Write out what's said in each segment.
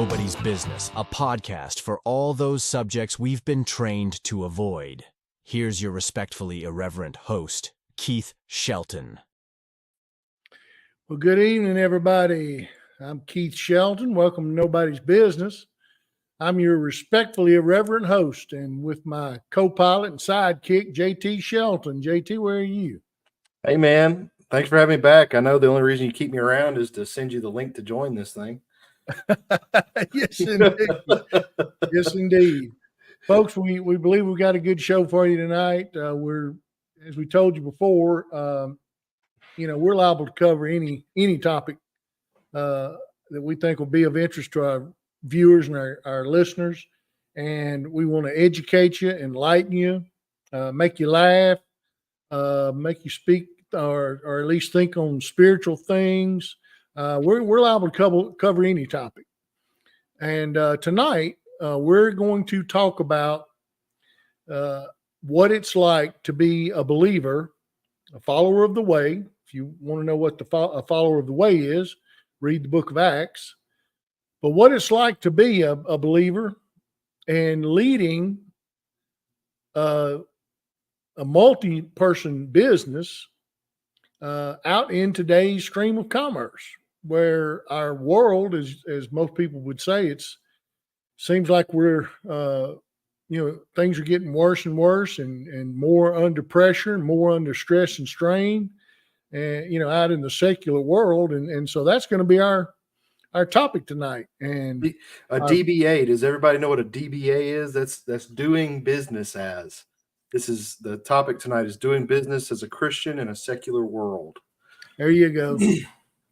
Nobody's Business, a podcast for all those subjects we've been trained to avoid. Here's your respectfully irreverent host, Keith Shelton. Well, good evening, everybody. I'm Keith Shelton. Welcome to Nobody's Business. I'm your respectfully irreverent host, and with my co-pilot and sidekick, JT Shelton. JT, where are you? Hey, man. Thanks for having me back. I know the only reason you keep me around is to send you the link to join this thing. Yes, indeed. Yes, indeed. Folks, we believe we've got a good show for you tonight. As we told you before, we're liable to cover any topic that we think will be of interest to our viewers and our listeners. And we want to educate you, enlighten you, make you laugh, make you speak or at least think on spiritual things. We're liable to cover any topic. And tonight, we're going to talk about what it's like to be a believer, a follower of the way. If you want to know what a follower of the way is, read the book of Acts. But what it's like to be a believer and leading a multi-person business out in today's stream of commerce, where our world, as most people would say, seems like we're things are getting worse and worse and more under pressure and more under stress and strain, and out in the secular world, and so that's going to be our topic tonight. And a DBA, does everybody know what a DBA is? That's doing business as. This is the topic tonight, is doing business as a Christian in a secular world. There you go.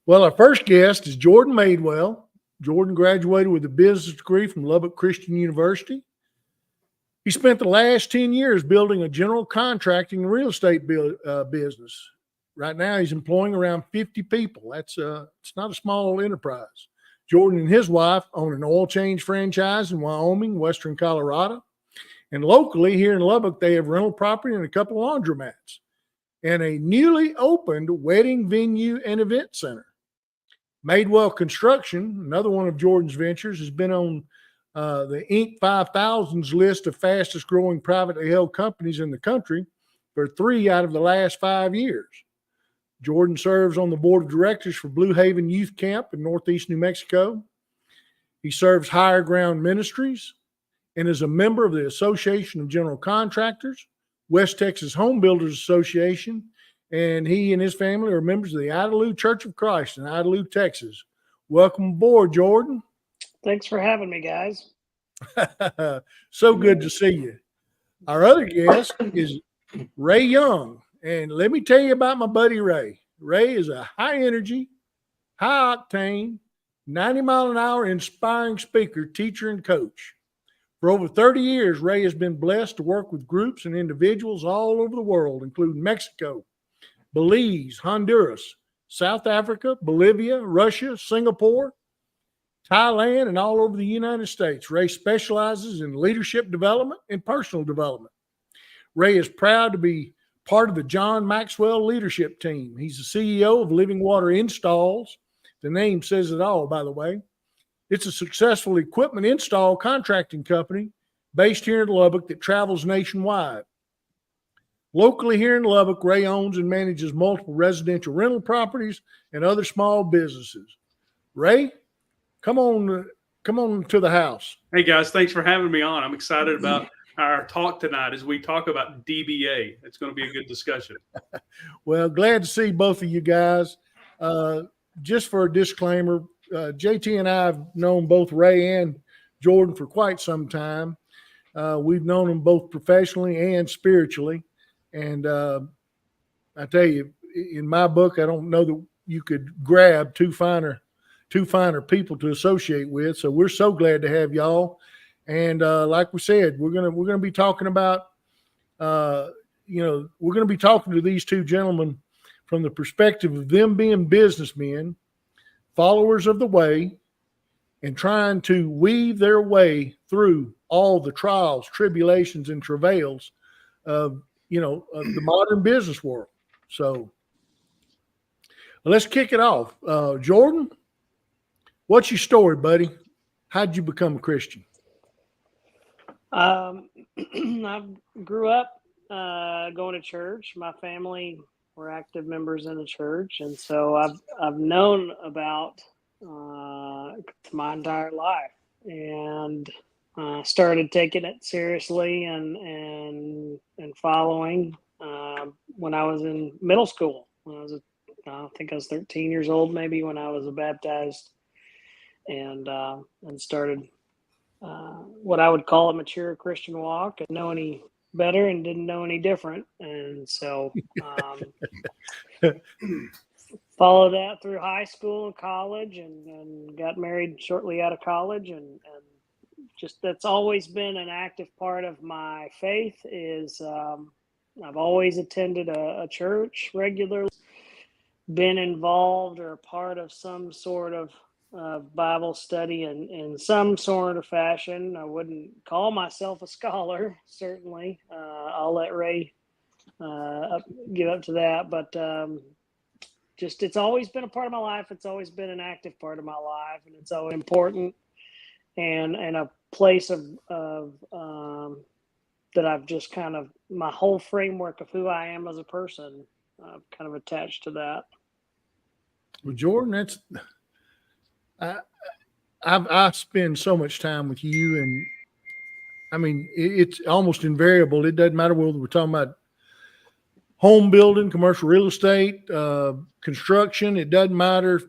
Well, our first guest is Jordan Madewell. Jordan graduated with a business degree from Lubbock Christian University. He spent the last 10 years building a general contracting and real estate business. Right now, he's employing around 50 people. It's not a small enterprise. Jordan and his wife own an oil change franchise in Wyoming, western Colorado. And locally here in Lubbock, they have rental property and a couple of laundromats and a newly opened wedding venue and event center. Madewell Construction, another one of Jordan's ventures, has been on the Inc. 5000's list of fastest growing privately held companies in the country for 3 out of the last 5 years. Jordan serves on the board of directors for Blue Haven Youth Camp in Northeast New Mexico. He serves Higher Ground Ministries and is a member of the Association of General Contractors, West Texas Home Builders Association, and he and his family are members of the Idalou Church of Christ in Idalou, Texas. Welcome aboard, Jordan. Thanks for having me, guys. So good to see you. Our other guest is Ray Young. And let me tell you about my buddy Ray. Ray is a high-energy, high-octane, 90-mile-an-hour inspiring speaker, teacher, and coach. For over 30 years, Ray has been blessed to work with groups and individuals all over the world, including Mexico, Belize, Honduras, South Africa, Bolivia, Russia, Singapore, Thailand, and all over the United States. Ray specializes in leadership development and personal development. Ray is proud to be part of the John Maxwell leadership team. He's the CEO of Living Water Installs. The name says it all, by the way. It's a successful equipment install contracting company based here in Lubbock that travels nationwide. Locally here in Lubbock, Ray owns and manages multiple residential rental properties and other small businesses. Ray, come on to the house. Hey guys, thanks for having me on. I'm excited about our talk tonight as we talk about DBA. It's going to be a good discussion. Well, glad to see both of you guys. Just for a disclaimer, JT and I have known both Ray and Jordan for quite some time. We've known them both professionally and spiritually. And I tell you, in my book, I don't know that you could grab two finer people to associate with. So we're so glad to have y'all. And like we said, we're gonna be talking about we're gonna be talking to these two gentlemen from the perspective of them being businessmen, followers of the way, and trying to weave their way through all the trials, tribulations, and travails of the modern business world. So let's kick it off. Jordan, what's your story, buddy? how'd you become a Christian? I grew up going to church. My family were active members in the church, and so I've known about my entire life, and started taking it seriously and following when I was in middle school. I think I was 13 years old, maybe, when I was baptized, and started what I would call a mature Christian walk, and know any better and didn't know any different. And so followed that through high school and college, and got married shortly out of college. And just that's always been an active part of my faith is I've always attended a church regularly, been involved or part of some sort of Bible study in some sort of fashion. I wouldn't call myself a scholar, certainly. I'll let Ray give up to that. But just it's always been a part of my life. It's always been an active part of my life, and it's always important and a place of that I've just kind of, my whole framework of who I am as a person, kind of attached to that. Well, Jordan, that's I spend so much time with you, and I mean it's almost invariable. It doesn't matter whether we're talking about home building, commercial real estate, construction. It doesn't matter.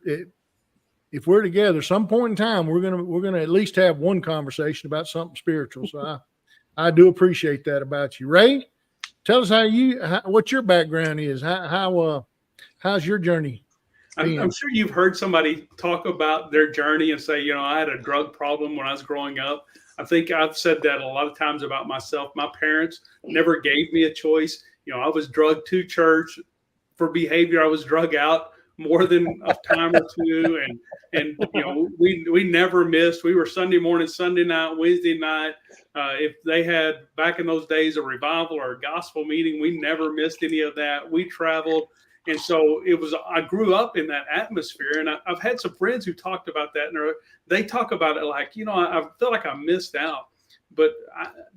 If we're together, some point in time, we're gonna at least have one conversation about something spiritual. So I do appreciate that about you, Ray. Tell us what your background is. How's your journey? I'm sure you've heard somebody talk about their journey and say, I had a drug problem when I was growing up. I think I've said that a lot of times about myself. My parents never gave me a choice. I was drugged to church for behavior. I was drug out more than a time or two. And we never missed. We were Sunday morning, Sunday night, Wednesday night. If they had, back in those days, a revival or a gospel meeting, we never missed any of that. We traveled. And so I grew up in that atmosphere, and I've had some friends who talked about that, and they talk about it like, I feel like I missed out. But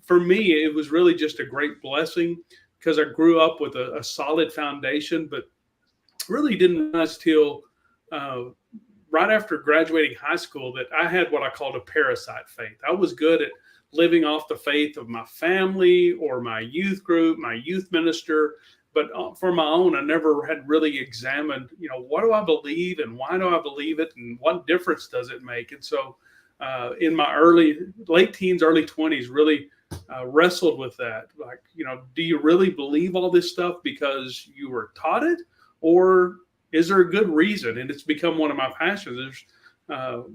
for me, it was really just a great blessing because I grew up with a solid foundation, but really didn't realize till right after graduating high school that I had what I called a parasite faith. I was good at living off the faith of my family or my youth group, my youth minister. But for my own, I never had really examined, what do I believe and why do I believe it and what difference does it make? And so in my late teens, early 20s, really wrestled with that. Like, do you really believe all this stuff because you were taught it, or is there a good reason? And it's become one of my passions. There's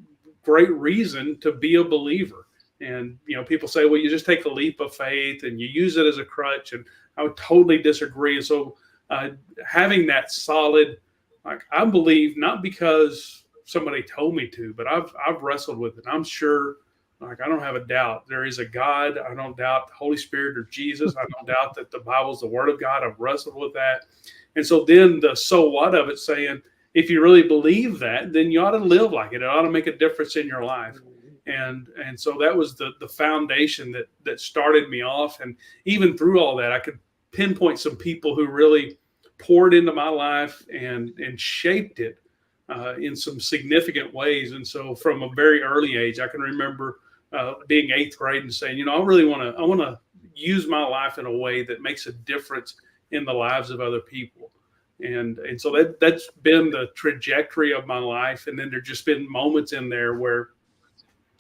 great reason to be a believer. And, people say, well, you just take a leap of faith and you use it as a crutch. And I would totally disagree. And so having that solid, I believe, not because somebody told me to, but I've wrestled with it. I'm sure, I don't have a doubt. There is a God. I don't doubt the Holy Spirit or Jesus. I don't doubt that the Bible is the Word of God. I've wrestled with that. And so then the so what of it, saying, if you really believe that, then you ought to live like it. It ought to make a difference in your life. And so that was the foundation that started me off. And even through all that, I could pinpoint some people who really poured into my life and shaped it in some significant ways. And so from a very early age, I can remember being 8th grade and saying, I really want to use my life in a way that makes a difference in the lives of other people. And so that's been the trajectory of my life. And then there's just been moments in there where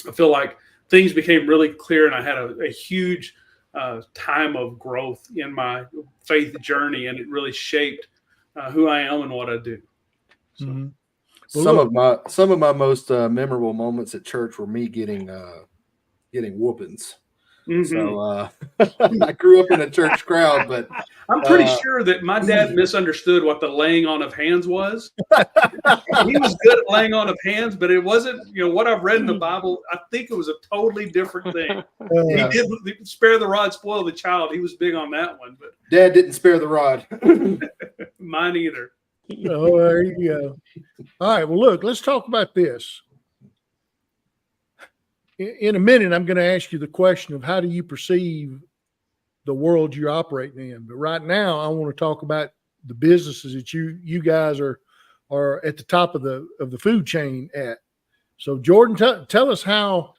I feel like things became really clear, and I had a huge time of growth in my faith journey, and it really shaped who I am and what I do. So. Mm-hmm. Some of my most memorable moments at church were me getting whoopings. Mm-hmm. So I grew up in a church crowd, but I'm pretty sure that my dad misunderstood what the laying on of hands was. He was good at laying on of hands, but it wasn't, what I've read in the Bible. I think it was a totally different thing. He did spare the rod, spoil the child. He was big on that one, but Dad didn't spare the rod. Mine either. Oh, there you go. All right. Well, look, let's talk about this. in a minute, I'm going to ask you the question of how do you perceive the world you're operating in. But right now, I want to talk about the businesses that you guys are at the top of the food chain at. So, Jordan, tell us how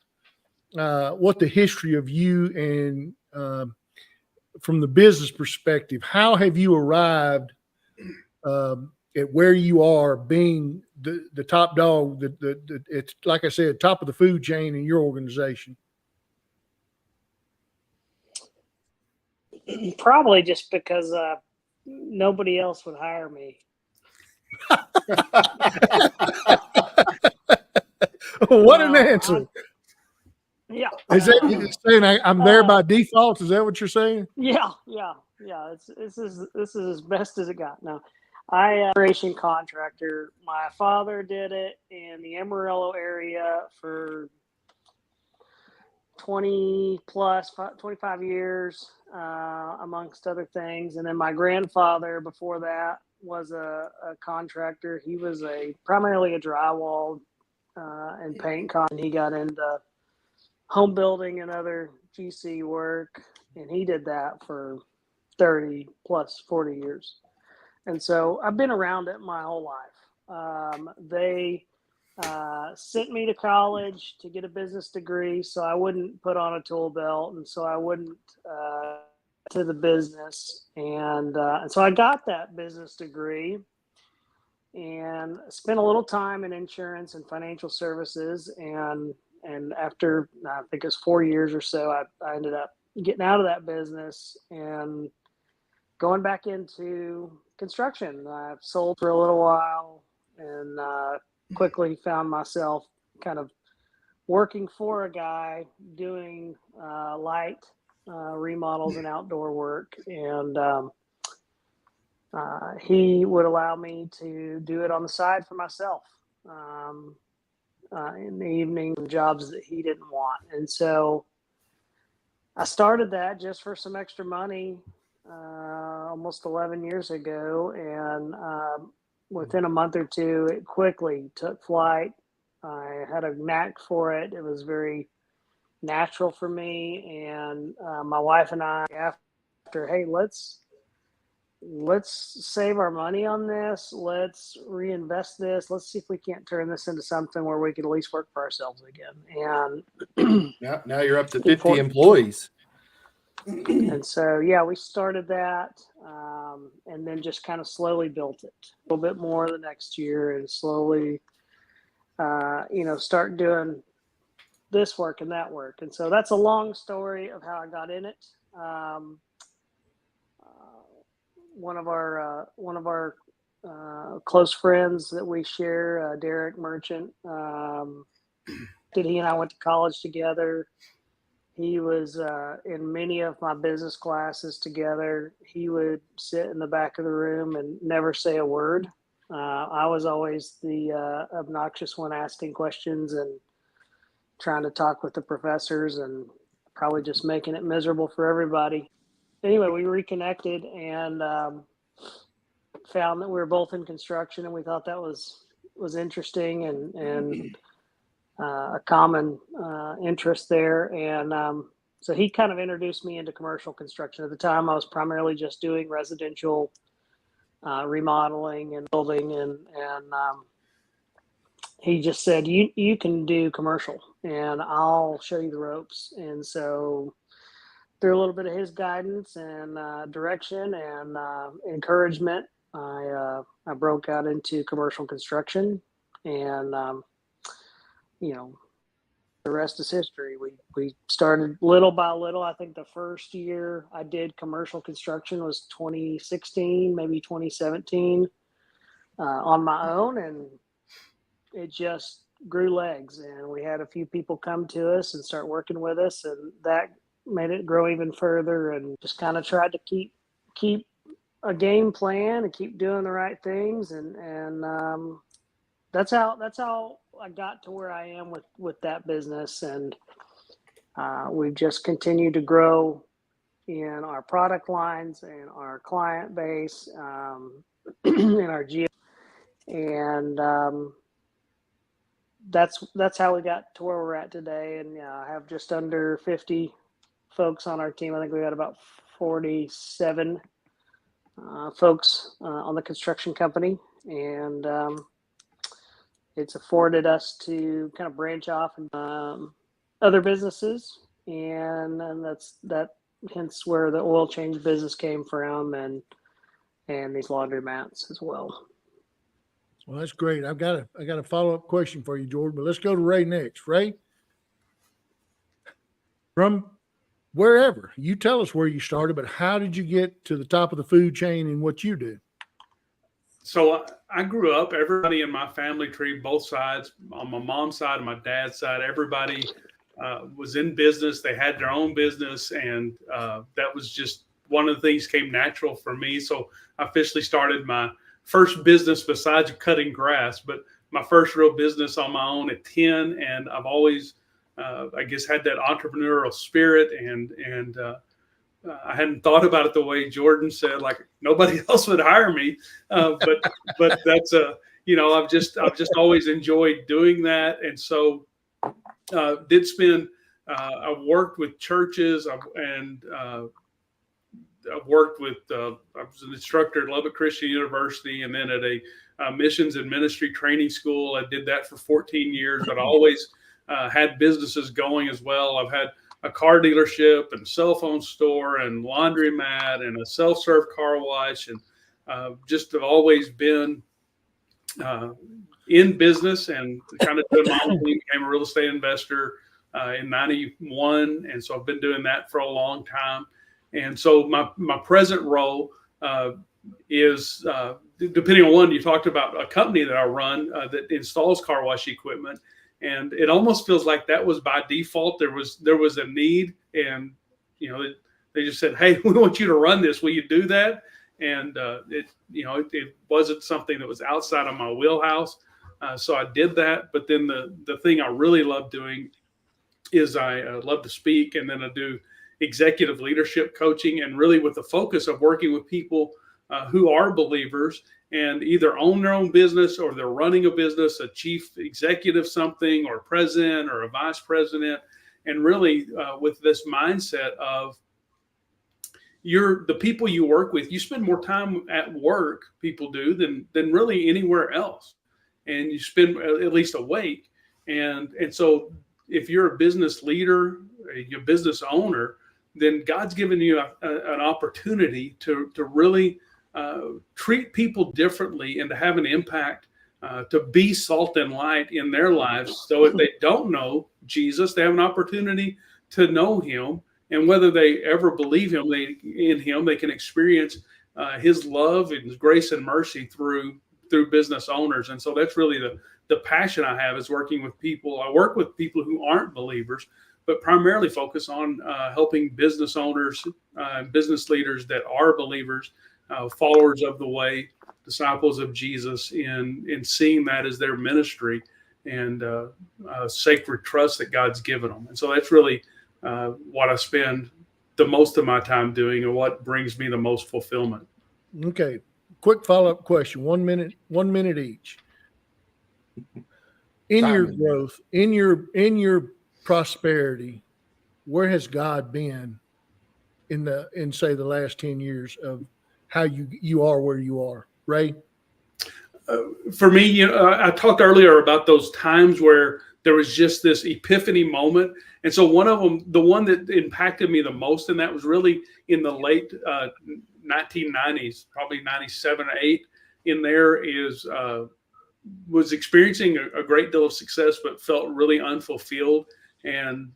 what the history of you and from the business perspective, how have you arrived at where you are, being the top dog, it's like I said, top of the food chain in your organization? Probably just because nobody else would hire me. What an answer! Yeah. Is that saying I'm there by default? Is that what you're saying? Yeah. This is as best as it got. No, I operation contractor. My father did it in the Amarillo area for 25 years, amongst other things. And then my grandfather before that was a contractor. He was primarily a drywall and paint con. He got into home building and other GC work, and he did that for 30 plus 40 years. And so I've been around it my whole life. They sent me to college to get a business degree so I wouldn't put on a tool belt, and so I wouldn't to the business. And so I got that business degree and spent a little time in insurance and financial services. And after, I think it was 4 years or so, I ended up getting out of that business and going back into construction. I've sold for a little while and quickly found myself kind of working for a guy doing light remodels and outdoor work. And he would allow me to do it on the side for myself. In the evening, jobs that he didn't want. And so I started that just for some extra money almost 11 years ago. And within a month or two, it quickly took flight. I had a knack for it. It was very natural for me. And my wife and I, after, hey, let's save our money on this. Let's reinvest this. Let's see if we can't turn this into something where we can at least work for ourselves again. And now you're up to 50 employees. And so, yeah, we started that and then just kind of slowly built it a little bit more the next year and slowly, start doing this work and that work. And so that's a long story of how I got in it. One of our close friends that we share, Derek Merchant, he and I went to college together. He was in many of my business classes together. He would sit in the back of the room and never say a word. I was always the obnoxious one asking questions and trying to talk with the professors and probably just making it miserable for everybody. Anyway, we reconnected and found that we were both in construction, and we thought that was interesting and a common interest there. And so he kind of introduced me into commercial construction. At the time, I was primarily just doing residential remodeling and building, and he just said, you can do commercial, and I'll show you the ropes. And so through a little bit of his guidance and direction and encouragement, I broke out into commercial construction, and the rest is history. We started little by little. I think the first year I did commercial construction was 2016, maybe 2017, on my own, and it just grew legs. And we had a few people come to us and start working with us, and that made it grow even further. And just kind of tried to keep a game plan and keep doing the right things, and that's how I got to where I am with that business. And we've just continued to grow in our product lines and our client base, in our geo, and that's how we got to where we're at today. And yeah, I have just under 50 folks on our team. I think we got about 47 folks on the construction company, and it's afforded us to kind of branch off and other businesses, and that hence where the oil change business came from, and these laundromats as well. Well, that's great. I got a follow-up question for you, Jordan, but let's go to Ray next. Ray, from wherever, you tell us where you started, but how did you get to the top of the food chain and what you do? So I grew up, everybody in my family tree, both sides, on my mom's side and my dad's side, everybody was in business. They had their own business, and that was just one of the things came natural for me. So I officially started my first business besides cutting grass, but my first real business on my own at 10. And I've always, I guess, had that entrepreneurial spirit, and I hadn't thought about it the way Jordan said, like nobody else would hire me. But that's I've just always enjoyed doing that. And so did spend, I've worked with churches, and I've worked with, I was an instructor at Lubbock Christian University, and then at a missions and ministry training school. I did that for 14 years, but I always had businesses going as well. I've had a car dealership and cell phone store and laundromat and a self-serve car wash, and just have always been in business and kind of doing my own thing. Became a real estate investor in 91. And so I've been doing that for a long time. And so my present role is, depending on one, you talked about a company that I run that installs car wash equipment. And it almost feels like that was by default. There was a need, and they just said, "Hey, we want you to run this. Will you do that?" And it wasn't something that was outside of my wheelhouse, so I did that. But then the thing I really love doing is I love to speak, and then I do executive leadership coaching, and really with the focus of working with people who are believers and either own their own business, or they're running a business, a chief executive something, or president, or a vice president. And really with this mindset of the people you work with, you spend more time at work, people do, than really anywhere else. And you spend at least awake. And so if you're a business leader, you're a business owner, then God's given you an opportunity to really treat people differently and to have an impact, to be salt and light in their lives. So if they don't know Jesus, they have an opportunity to know him. And whether they ever believe in him, they can experience his love and his grace and mercy through business owners. And so that's really the passion I have, is working with people. I work with people who aren't believers, but primarily focus on helping business owners, business leaders that are believers, followers of the way, disciples of Jesus, in seeing that as their ministry and sacred trust that God's given them. And so that's really what I spend the most of my time doing, and what brings me the most fulfillment. Okay. Quick follow-up question. 1 minute each. In your growth, in your prosperity, where has God been in say the last 10 years of how you are where you are, Ray? For me, I talked earlier about those times where there was just this epiphany moment. And so one of them, the one that impacted me the most, and that was really in the late 1990s, probably 97 or 8, in there was experiencing a great deal of success, but felt really unfulfilled. And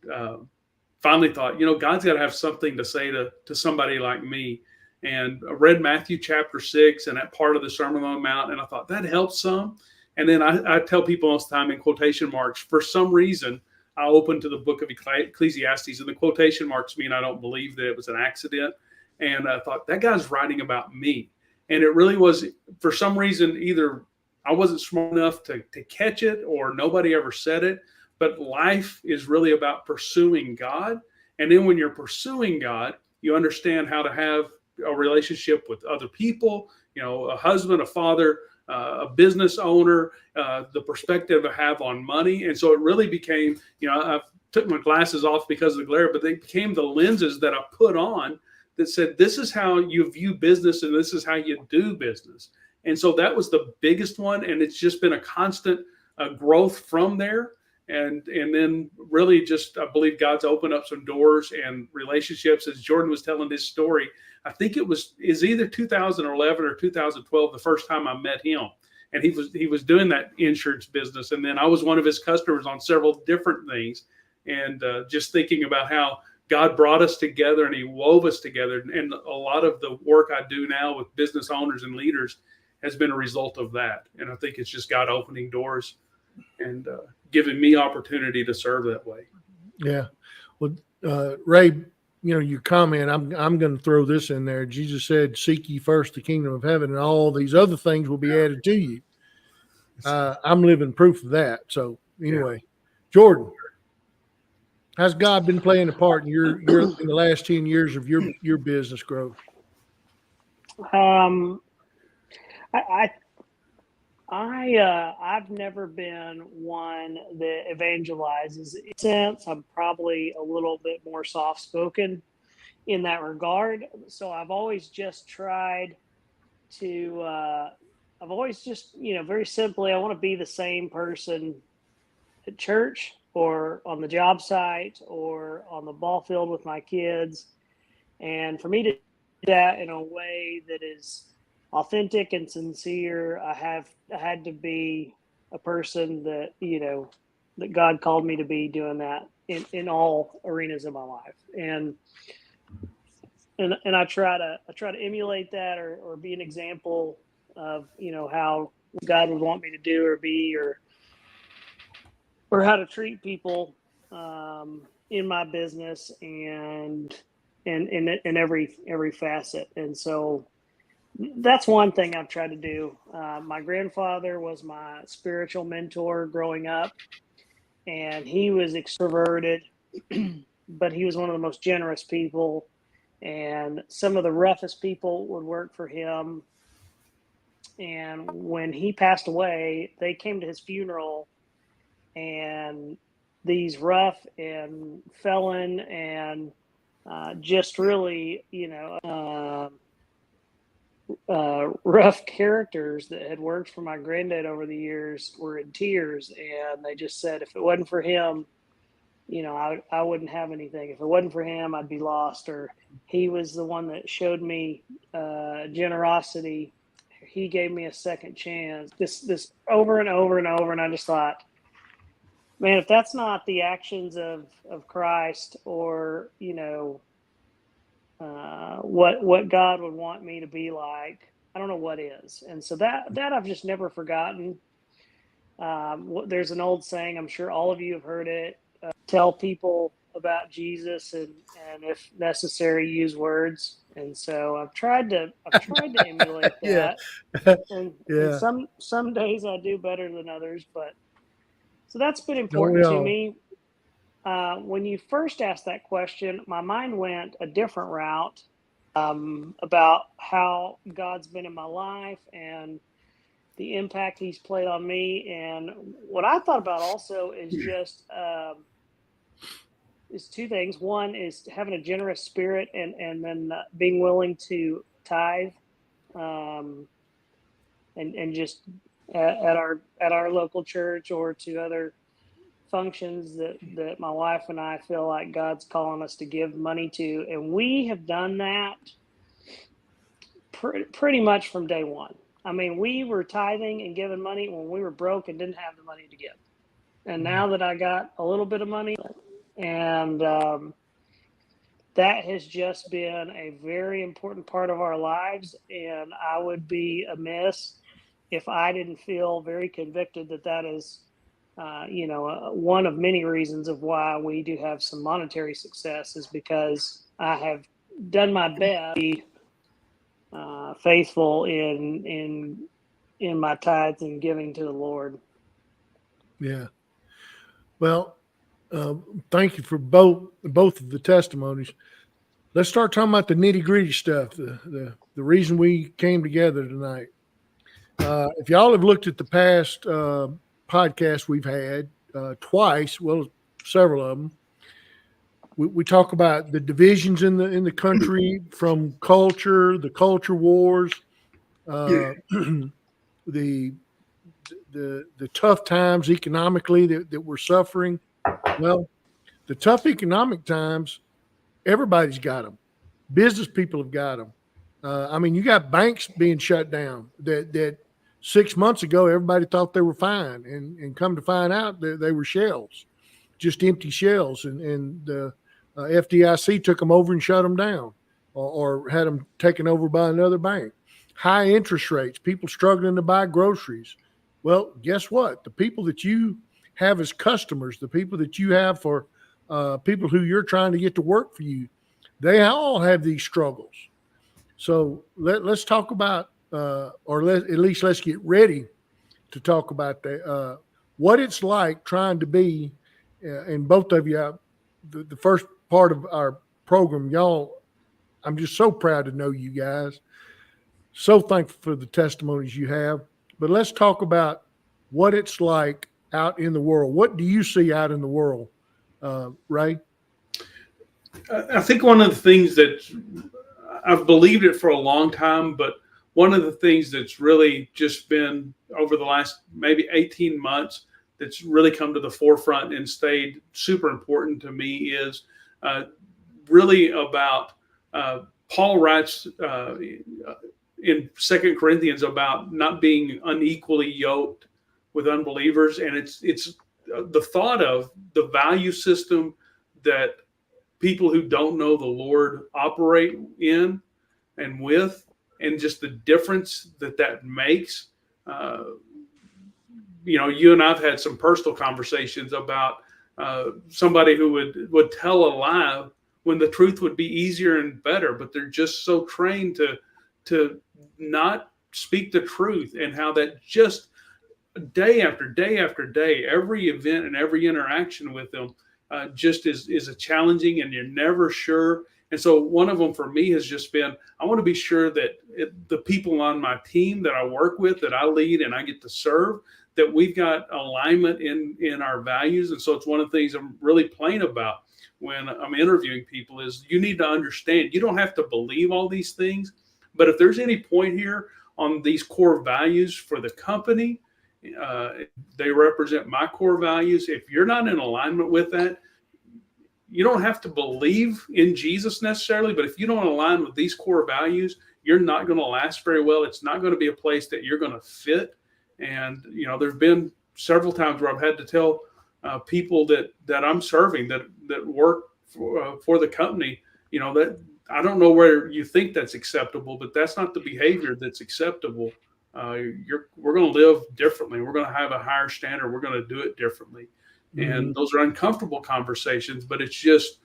finally thought, God's got to have something to say to somebody like me. And I read Matthew chapter 6 and that part of the Sermon on the Mount, and I thought that helps some. And then I tell people most of the time in quotation marks, for some reason, I opened to the book of Ecclesiastes, and the quotation marks mean I don't believe that it was an accident. And I thought, that guy's writing about me. And it really was, for some reason, either I wasn't smart enough to catch it, or nobody ever said it. But life is really about pursuing God. And then when you're pursuing God, you understand how to have a relationship with other people, a husband, a father, a business owner, the perspective I have on money. And so it really became, I took my glasses off because of the glare, but they became the lenses that I put on that said, this is how you view business and this is how you do business. And so that was the biggest one. And it's just been a constant growth from there. And then really just, I believe God's opened up some doors and relationships. As Jordan was telling his story, I think is either 2011 or 2012, the first time I met him. And he was doing that insurance business. And then I was one of his customers on several different things. And just thinking about how God brought us together and he wove us together. And a lot of the work I do now with business owners and leaders has been a result of that. And I think it's just God opening doors and giving me opportunity to serve that way. Yeah. Well, Ray, your comment, I'm going to throw this in there. Jesus said, seek ye first the kingdom of heaven and all these other things will be added to you. I'm living proof of that. So anyway, Jordan, how's God been playing a part in your in the last 10 years of your business growth? I've never been one that evangelizes. Since I'm probably a little bit more soft-spoken in that regard, so I've always just tried to. I've always just, very simply, I want to be the same person at church or on the job site or on the ball field with my kids, and for me to do that in a way that is authentic and sincere, I had to be a person that that God called me to be doing that in all arenas of my life, and I try to emulate that or be an example of how God would want me to do or be or how to treat people in my business and in every facet, and so. That's one thing I've tried to do. My grandfather was my spiritual mentor growing up, and he was extroverted, but he was one of the most generous people. And some of the roughest people would work for him. And when he passed away, they came to his funeral, and these rough and felon and just really, rough characters that had worked for my granddad over the years were in tears, and they just said if it wasn't for him, I wouldn't have anything. If it wasn't for him, I'd be lost. Or he was the one that showed me generosity. He gave me a second chance. This over and over and over, and I just thought, man, if that's not the actions of Christ or what God would want me to be like, I don't know what is. And so that I've just never forgotten. There's an old saying, I'm sure all of you have heard it, tell people about Jesus and if necessary, use words. And so I've tried to emulate that. And some days I do better than others, but so that's been important to me. When you first asked that question, my mind went a different route about how God's been in my life and the impact he's played on me. And what I thought about also is just is two things. One is having a generous spirit and then being willing to tithe and just at our local church or to other functions that my wife and I feel like God's calling us to give money to, and we have done that pretty much from day one. I mean, we were tithing and giving money when we were broke and didn't have the money to give, and now that I got a little bit of money, and that has just been a very important part of our lives, and I would be amiss if I didn't feel very convicted that is one of many reasons of why we do have some monetary success is because I have done my best to be faithful in my tithes and giving to the Lord. Yeah. Well, thank you for both of the testimonies. Let's start talking about the nitty gritty stuff. The reason we came together tonight. If y'all have looked at the past podcasts we've had twice, well, several of them, we talk about the divisions in the country, from the culture wars, the tough times economically that we're suffering. Well, the tough economic times, everybody's got them. Business people have got them. I mean, you got banks being shut down that 6 months ago everybody thought they were fine, and come to find out that they were shells, just empty shells, and the FDIC took them over and shut them down, or had them taken over by another bank. High interest rates, people struggling to buy groceries. Well, guess what? The people that you have as customers, the people that you have for people who you're trying to get to work for you, they all have these struggles. So let's talk about, at least let's get ready to talk about what it's like trying to be, and both of you, the first part of our program, y'all, I'm just so proud to know you guys. So thankful for the testimonies you have. But let's talk about what it's like out in the world. What do you see out in the world, Ray? I think one of the things that I've believed it for a long time, but one of the things that's really just been over the last maybe 18 months that's really come to the forefront and stayed super important to me is really about Paul writes in 2 Corinthians about not being unequally yoked with unbelievers. And it's the thought of the value system that people who don't know the Lord operate in and with, and just the difference that makes. You and I've had some personal conversations about somebody who would tell a lie when the truth would be easier and better, but they're just so trained to not speak the truth, and how that just day after day after day, every event and every interaction with them just is a challenging, and you're never sure. And so one of them for me has just been, I want to be sure that the people on my team that I work with, that I lead and I get to serve, that we've got alignment in our values. And so it's one of the things I'm really plain about when I'm interviewing people is you need to understand, you don't have to believe all these things, but if there's any point here on these core values for the company, they represent my core values. If you're not in alignment with that, you don't have to believe in Jesus necessarily, but if you don't align with these core values, you're not going to last very well. It's not going to be a place that you're going to fit. And, there's been several times where I've had to tell people that I'm serving, that work for the company, that I don't know where you think that's acceptable, but that's not the behavior that's acceptable. We're going to live differently. We're going to have a higher standard. We're going to do it differently. And those are uncomfortable conversations, but it's just,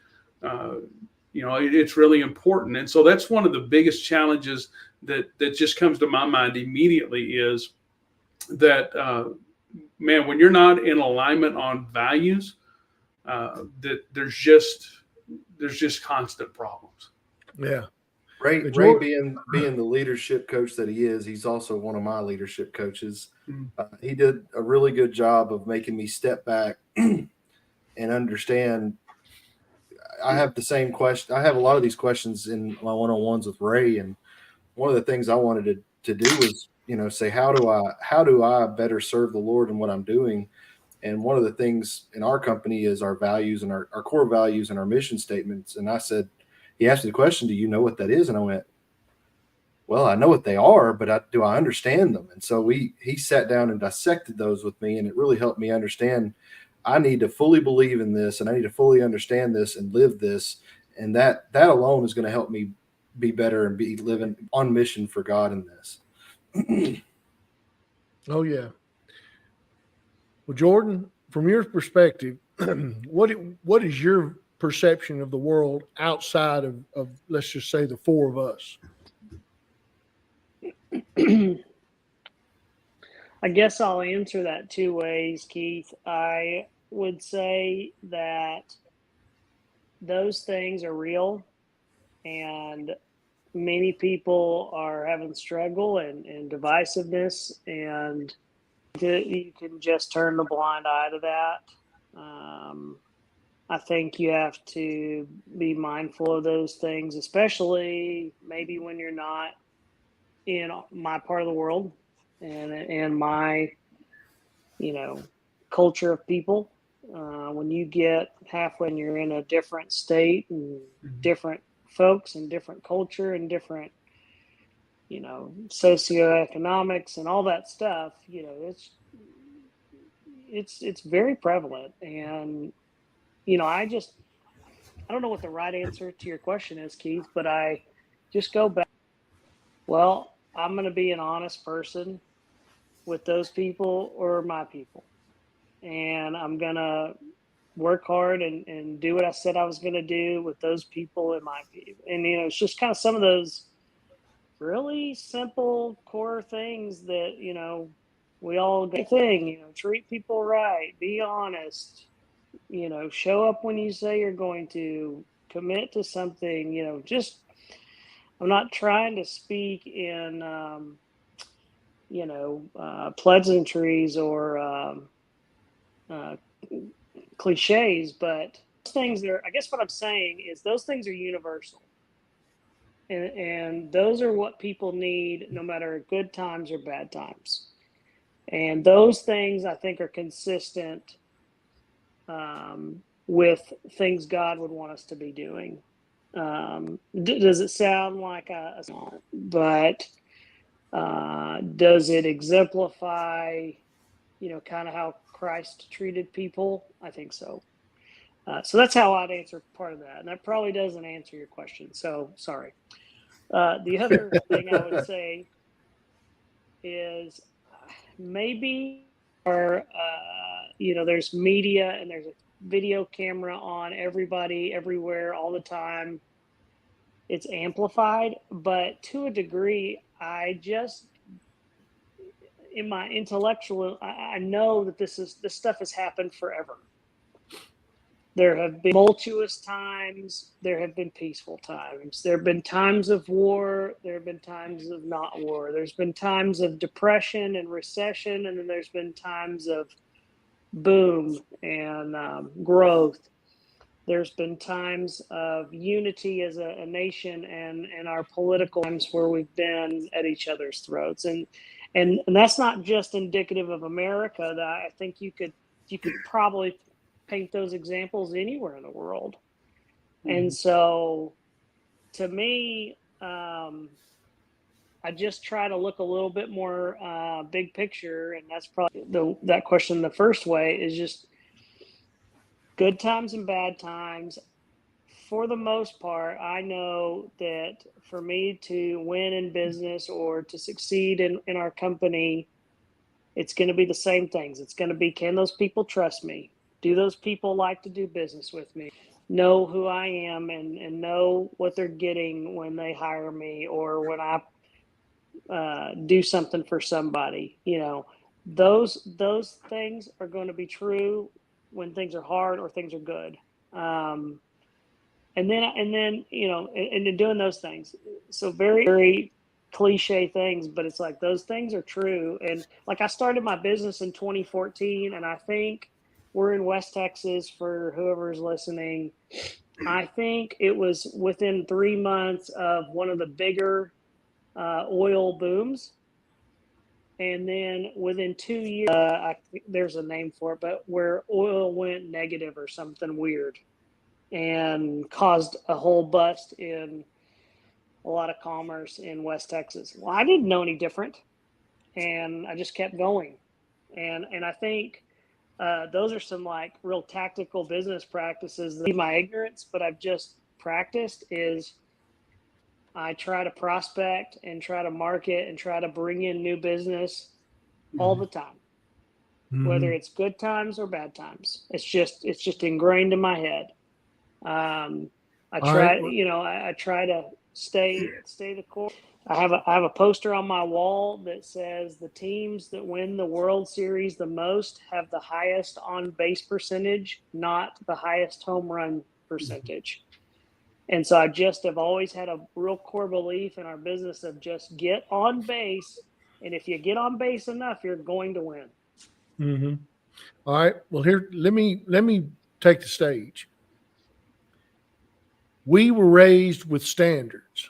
it's really important. And so that's one of the biggest challenges that just comes to my mind immediately is that, man, when you're not in alignment on values, that there's just constant problems. Yeah. Ray being the leadership coach that he is, he's also one of my leadership coaches. He did a really good job of making me step back and understand. I have the same question. I have a lot of these questions in my one-on-ones with Ray, and one of the things I wanted to do was, say, how do I better serve the Lord in what I'm doing? And one of the things in our company is our values and our core values and our mission statements. And I said, he asked me the question, do you know what that is? And I went, well, I know what they are, but do I understand them? And so he sat down and dissected those with me, and it really helped me understand I need to fully believe in this, and I need to fully understand this and live this. And that alone is going to help me be better and be living on mission for God in this. Oh, yeah. Well, Jordan, from your perspective, what is your perception of the world outside of let's just say the four of us? I guess I'll answer that two ways, Keith. I would say that those things are real, and many people are having struggle and divisiveness, and you can just turn the blind eye to that. I think you have to be mindful of those things, especially maybe when you're not in my part of the world and my, culture of people. When you get halfway and you're in a different state and different folks and different culture and different, socioeconomics and all that stuff, it's very prevalent. And, I don't know what the right answer to your question is, Keith, but I just go back. Well, I'm going to be an honest person with those people or my people. And I'm going to work hard and do what I said I was going to do with those people and my people. And, it's just kind of some of those really simple core things that, we all get thing, treat people right, be honest, show up when you say you're going to, commit to something, just, I'm not trying to speak in, pleasantries or cliches, but things are, I guess what I'm saying is those things are universal. And those are what people need no matter good times or bad times. And those things I think are consistent with things God would want us to be doing. Does it sound like but does it exemplify, kind of how Christ treated people? I think so. So that's how I'd answer part of that. And that probably doesn't answer your question. So sorry. The other thing I would say is maybe, or, there's media and there's a video camera on everybody, everywhere, all the time. It's amplified, but to a degree, in my intellectual, I know that this stuff has happened forever. There have been tumultuous times. There have been peaceful times. There have been times of war. There have been times of not war. There's been times of depression and recession, and then there's been times of boom and growth. There's been times of unity as a nation and our political times where we've been at each other's throats. And that's not just indicative of America. That I think you could probably paint those examples anywhere in the world. And so to me, I just try to look a little bit more big picture. And that's probably that question the first way is just good times and bad times. For the most part, I know that for me to win in business or to succeed in our company, it's going to be the same things. It's going to be, can those people trust me? Do those people like to do business with me? Know who I am and know what they're getting when they hire me or when I do something for somebody. Those things are going to be true when things are hard or things are good. And then, and doing those things. So very, very cliche things, but it's like those things are true. And like I started my business in 2014, and I think we're in West Texas for whoever's listening. I think it was within 3 months of one of the bigger oil booms. And then within 2 years, there's a name for it, but where oil went negative or something weird and caused a whole bust in a lot of commerce in West Texas. Well, I didn't know any different, and I just kept going. And I think those are some like real tactical business practices that my ignorance, but I've just practiced is I try to prospect and try to market and try to bring in new business all the time, whether it's good times or bad times. It's just ingrained in my head. I try, I try to stay the course. I have a poster on my wall that says the teams that win the World Series the most have the highest on base percentage, not the highest home run percentage. And so I just have always had a real core belief in our business of just get on base. And if you get on base enough, you're going to win. Mm-hmm. All right. Well, here, let me take the stage. We were raised with standards.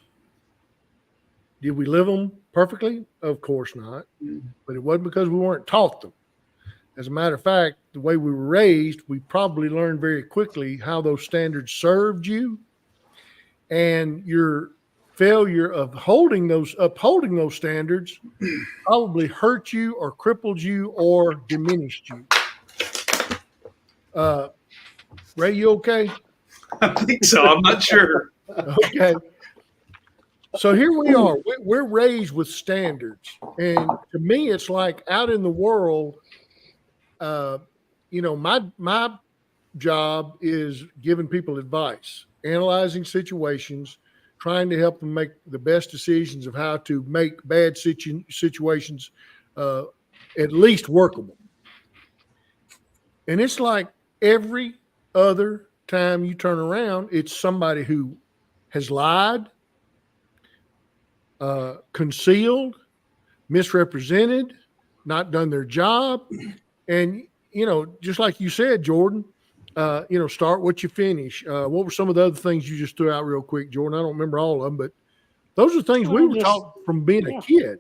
Did we live them perfectly? Of course not. But it wasn't because we weren't taught them. As a matter of fact, the way we were raised, we probably learned very quickly how those standards served you, and your failure of upholding those standards probably hurt you or crippled you or diminished you. Ray, you okay? I think so. I'm not sure. Okay. So here we are. We're raised with standards. And to me, it's like out in the world, my job is giving people advice, analyzing situations, trying to help them make the best decisions of how to make bad situations at least workable. And it's like every other time you turn around, it's somebody who has lied, concealed, misrepresented, not done their job. And, just like you said, Jordan, start what you finish. What were some of the other things you just threw out real quick, Jordan? I don't remember all of them, but those are things we were taught from being a kid.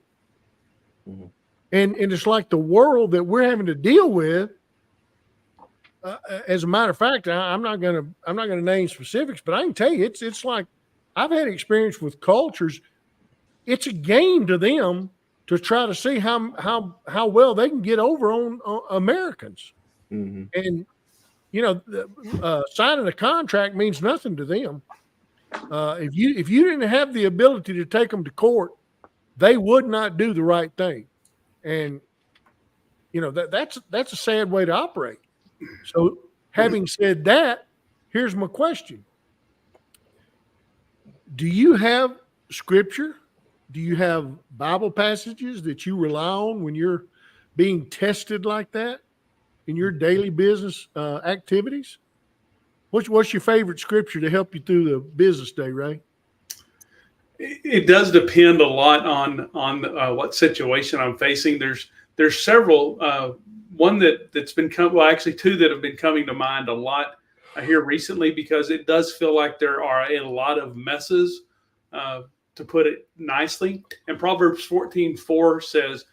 Mm-hmm. And it's like the world that we're having to deal with. As a matter of fact, I'm not gonna name specifics, but I can tell you, it's like I've had experience with cultures. It's a game to them to try to see how well they can get over on Americans. Mm-hmm. And signing a contract means nothing to them. If you didn't have the ability to take them to court, they would not do the right thing. And that's a sad way to operate. So having said that, here's my question. Do you have scripture? Do you have Bible passages that you rely on when you're being tested like that in your daily business activities? What's your favorite scripture to help you through the business day, Ray? It does depend a lot on what situation I'm facing. There's several. One that's been actually two that have been coming to mind a lot here recently, because it does feel like there are a lot of messes, to put it nicely. And Proverbs 14:4 says,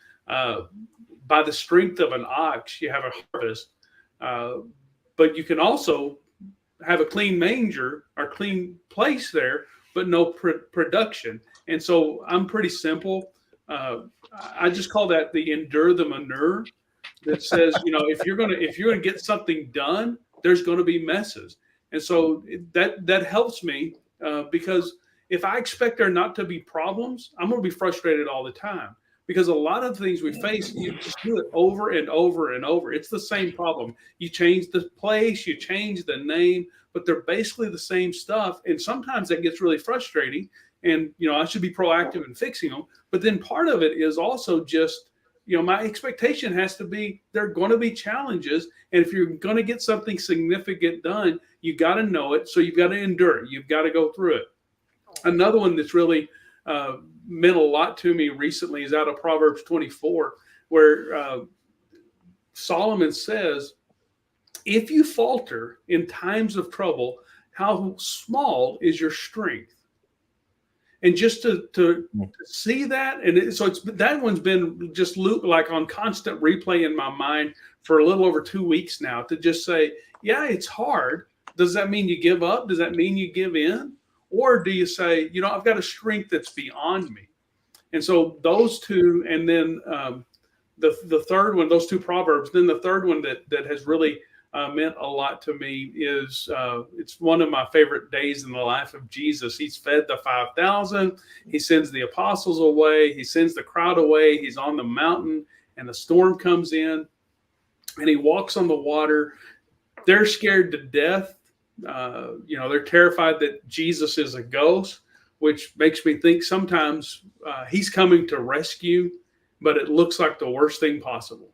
by the strength of an ox, you have a harvest, but you can also have a clean manger or clean place there, but no production. And so I'm pretty simple. I just call that the endure the manure. That says, if you're gonna get something done, there's going to be messes. And so that helps me, because if I expect there not to be problems, I'm going to be frustrated all the time, because a lot of things we face, you just do it over and over and over. It's the same problem. You change the place, you change the name, but they're basically the same stuff. And sometimes that gets really frustrating, and I should be proactive in fixing them. But then part of it is also just, my expectation has to be there are going to be challenges. And if you're going to get something significant done, you got to know it. So you've got to endure it. You've got to go through it. Another one that's really meant a lot to me recently is out of Proverbs 24, where Solomon says, if you falter in times of trouble, how small is your strength? And just to see that, and so that one's been just like on constant replay in my mind for a little over 2 weeks now, to just say, yeah, it's hard. Does that mean you give up? Does that mean you give in? Or do you say, I've got a strength that's beyond me? And so those two, and then the third one, those two proverbs, then the third one that has really meant a lot to me is it's one of my favorite days in the life of Jesus. He's fed the 5,000. He sends the apostles away. He sends the crowd away. He's on the mountain, and the storm comes in, and he walks on the water. They're scared to death. They're terrified that Jesus is a ghost, which makes me think sometimes he's coming to rescue, but it looks like the worst thing possible.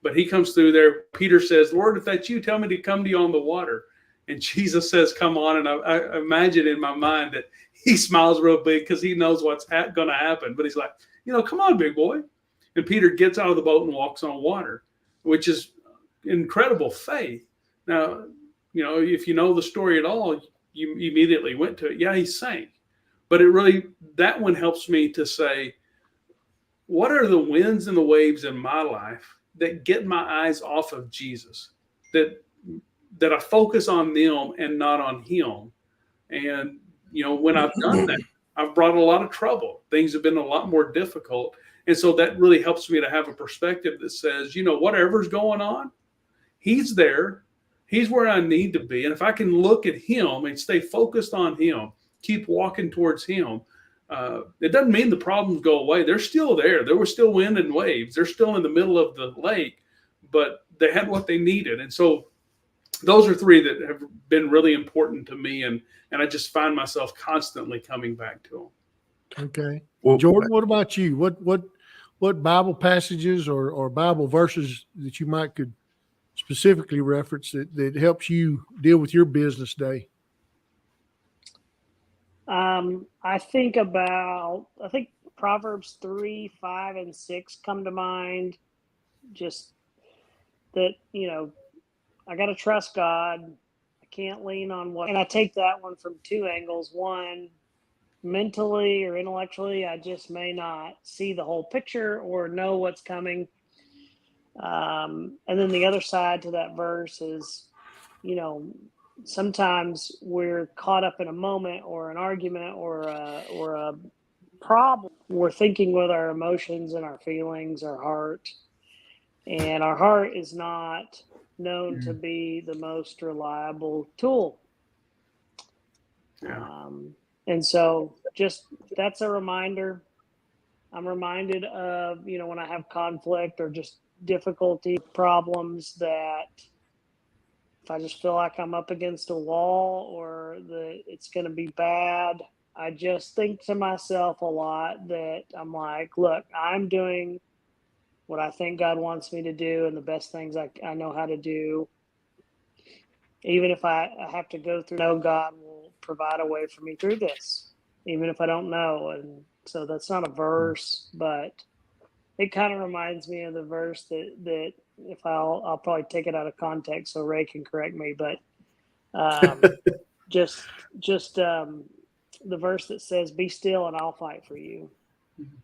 But he comes through there. Peter says, Lord, if that's you, tell me to come to you on the water. And Jesus says, come on. And I imagine in my mind that he smiles real big because he knows what's going to happen. But he's like, come on, big boy. And Peter gets out of the boat and walks on water, which is incredible faith. Now, if you know the story at all, you immediately went to it. Yeah, he sank. But that one helps me to say, what are the winds and the waves in my life that get my eyes off of Jesus, that I focus on them and not on him? And, when I've done that, I've brought a lot of trouble. Things have been a lot more difficult. And so that really helps me to have a perspective that says, whatever's going on, he's there. He's where I need to be. And if I can look at him and stay focused on him, keep walking towards him, it doesn't mean the problems go away. They're still there. There was still wind and waves. They're still in the middle of the lake, but they had what they needed. And so those are three that have been really important to me. And I just find myself constantly coming back to them. Okay. Well, Jordan, what about you? What Bible passages or Bible verses that you could specifically reference that helps you deal with your business day? I think Proverbs 3, 5, and 6 come to mind. Just that, I got to trust God. I can't lean on and I take that one from two angles. One, mentally or intellectually, I just may not see the whole picture or know what's coming. And then the other side to that verse is, sometimes we're caught up in a moment or an argument or a problem. We're thinking with our emotions and our feelings, our heart, and our heart is not known to be the most reliable tool. Yeah. And so just that's a reminder. I'm reminded of, when I have conflict or just difficulty, problems, that if I just feel like I'm up against a wall or that it's going to be bad, I just think to myself a lot that I'm like, look, I'm doing what I think God wants me to do and the best things I know how to do. Even if I have to go through, God will provide a way for me through this, even if I don't know. And so that's not a verse, but it kind of reminds me of the verse that if I'll probably take it out of context so Ray can correct me, but just the verse that says, be still and I'll fight for you.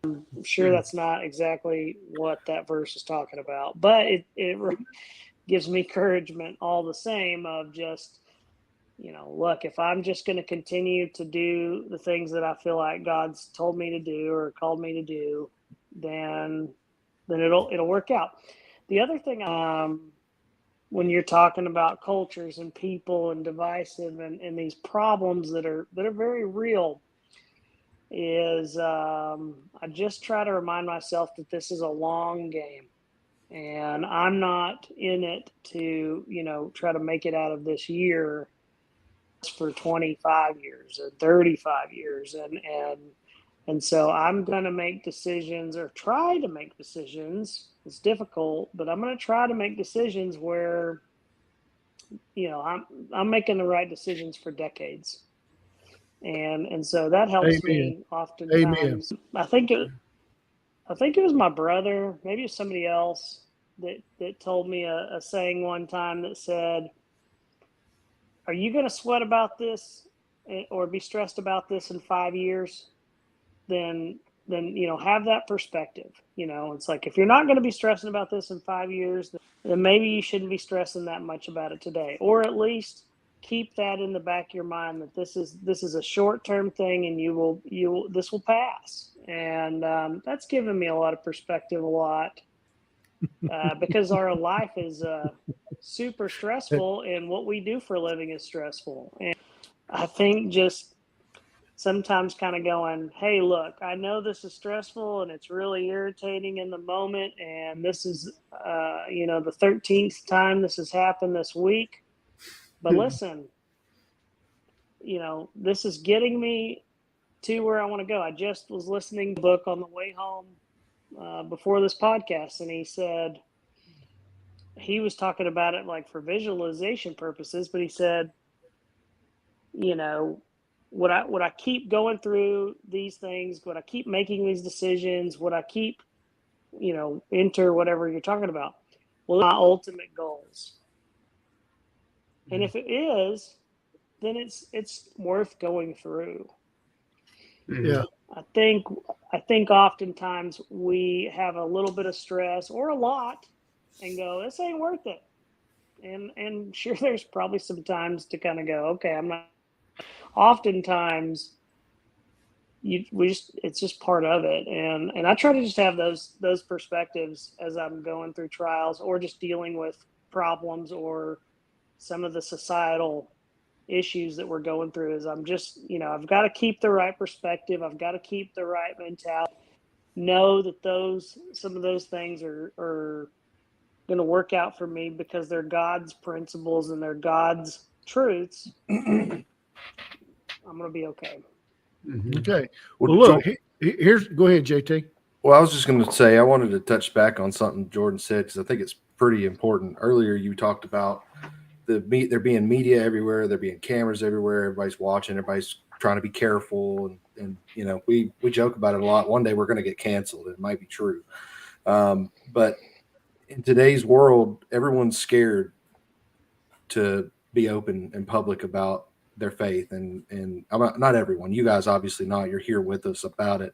I'm sure that's not exactly what that verse is talking about, but it gives me encouragement all the same of just, look, if I'm just going to continue to do the things that I feel like God's told me to do or called me to do, then it'll work out. The other thing, when you're talking about cultures and people and divisive and these problems that are very real, is I just try to remind myself that this is a long game, and I'm not in it to try to make it out of this year for 25 years or 35 years, and so I'm going to make decisions or try to make decisions. It's difficult, but I'm going to try to make decisions where, I'm making the right decisions for decades. And so that helps me oftentimes. Amen. I think it was my brother, maybe it was somebody else that told me a saying one time that said, are you going to sweat about this or be stressed about this in 5 years? Then have that perspective. It's like, if you're not going to be stressing about this in 5 years, then maybe you shouldn't be stressing that much about it today, or at least keep that in the back of your mind that this is a short-term thing and this will pass. And that's given me a lot of perspective, because our life is super stressful and what we do for a living is stressful. And I think just sometimes kind of going, hey, look, I know this is stressful and it's really irritating in the moment. And this is, the 13th time this has happened this week. But listen, this is getting me to where I want to go. I just was listening to a book on the way home before this podcast, and he was talking about it like for visualization purposes, but he said, you know, would I keep going through these things? Would I keep making these decisions? Would I keep, enter whatever you're talking about? Well, my ultimate goals. And if it is, then it's worth going through. Yeah. I think oftentimes we have a little bit of stress or a lot and go, this ain't worth it. And sure, there's probably some times to kind of go, okay, I'm not. Oftentimes, it's just part of it, and I try to just have those perspectives as I'm going through trials or just dealing with problems or some of the societal issues that we're going through. Is I'm just, I've got to keep the right perspective. I've got to keep the right mentality. Know that some of those things are going to work out for me because they're God's principles and they're God's truths. I'm going to be okay. Okay. Well, look, go ahead, JT. Well, I was just going to say, I wanted to touch back on something Jordan said, because I think it's pretty important. Earlier, you talked about there being media everywhere. There being cameras everywhere. Everybody's watching. Everybody's trying to be careful. And we joke about it a lot. One day we're going to get canceled. It might be true. But in today's world, everyone's scared to be open and public about their faith, and not everyone. You guys obviously not. You're here with us about it.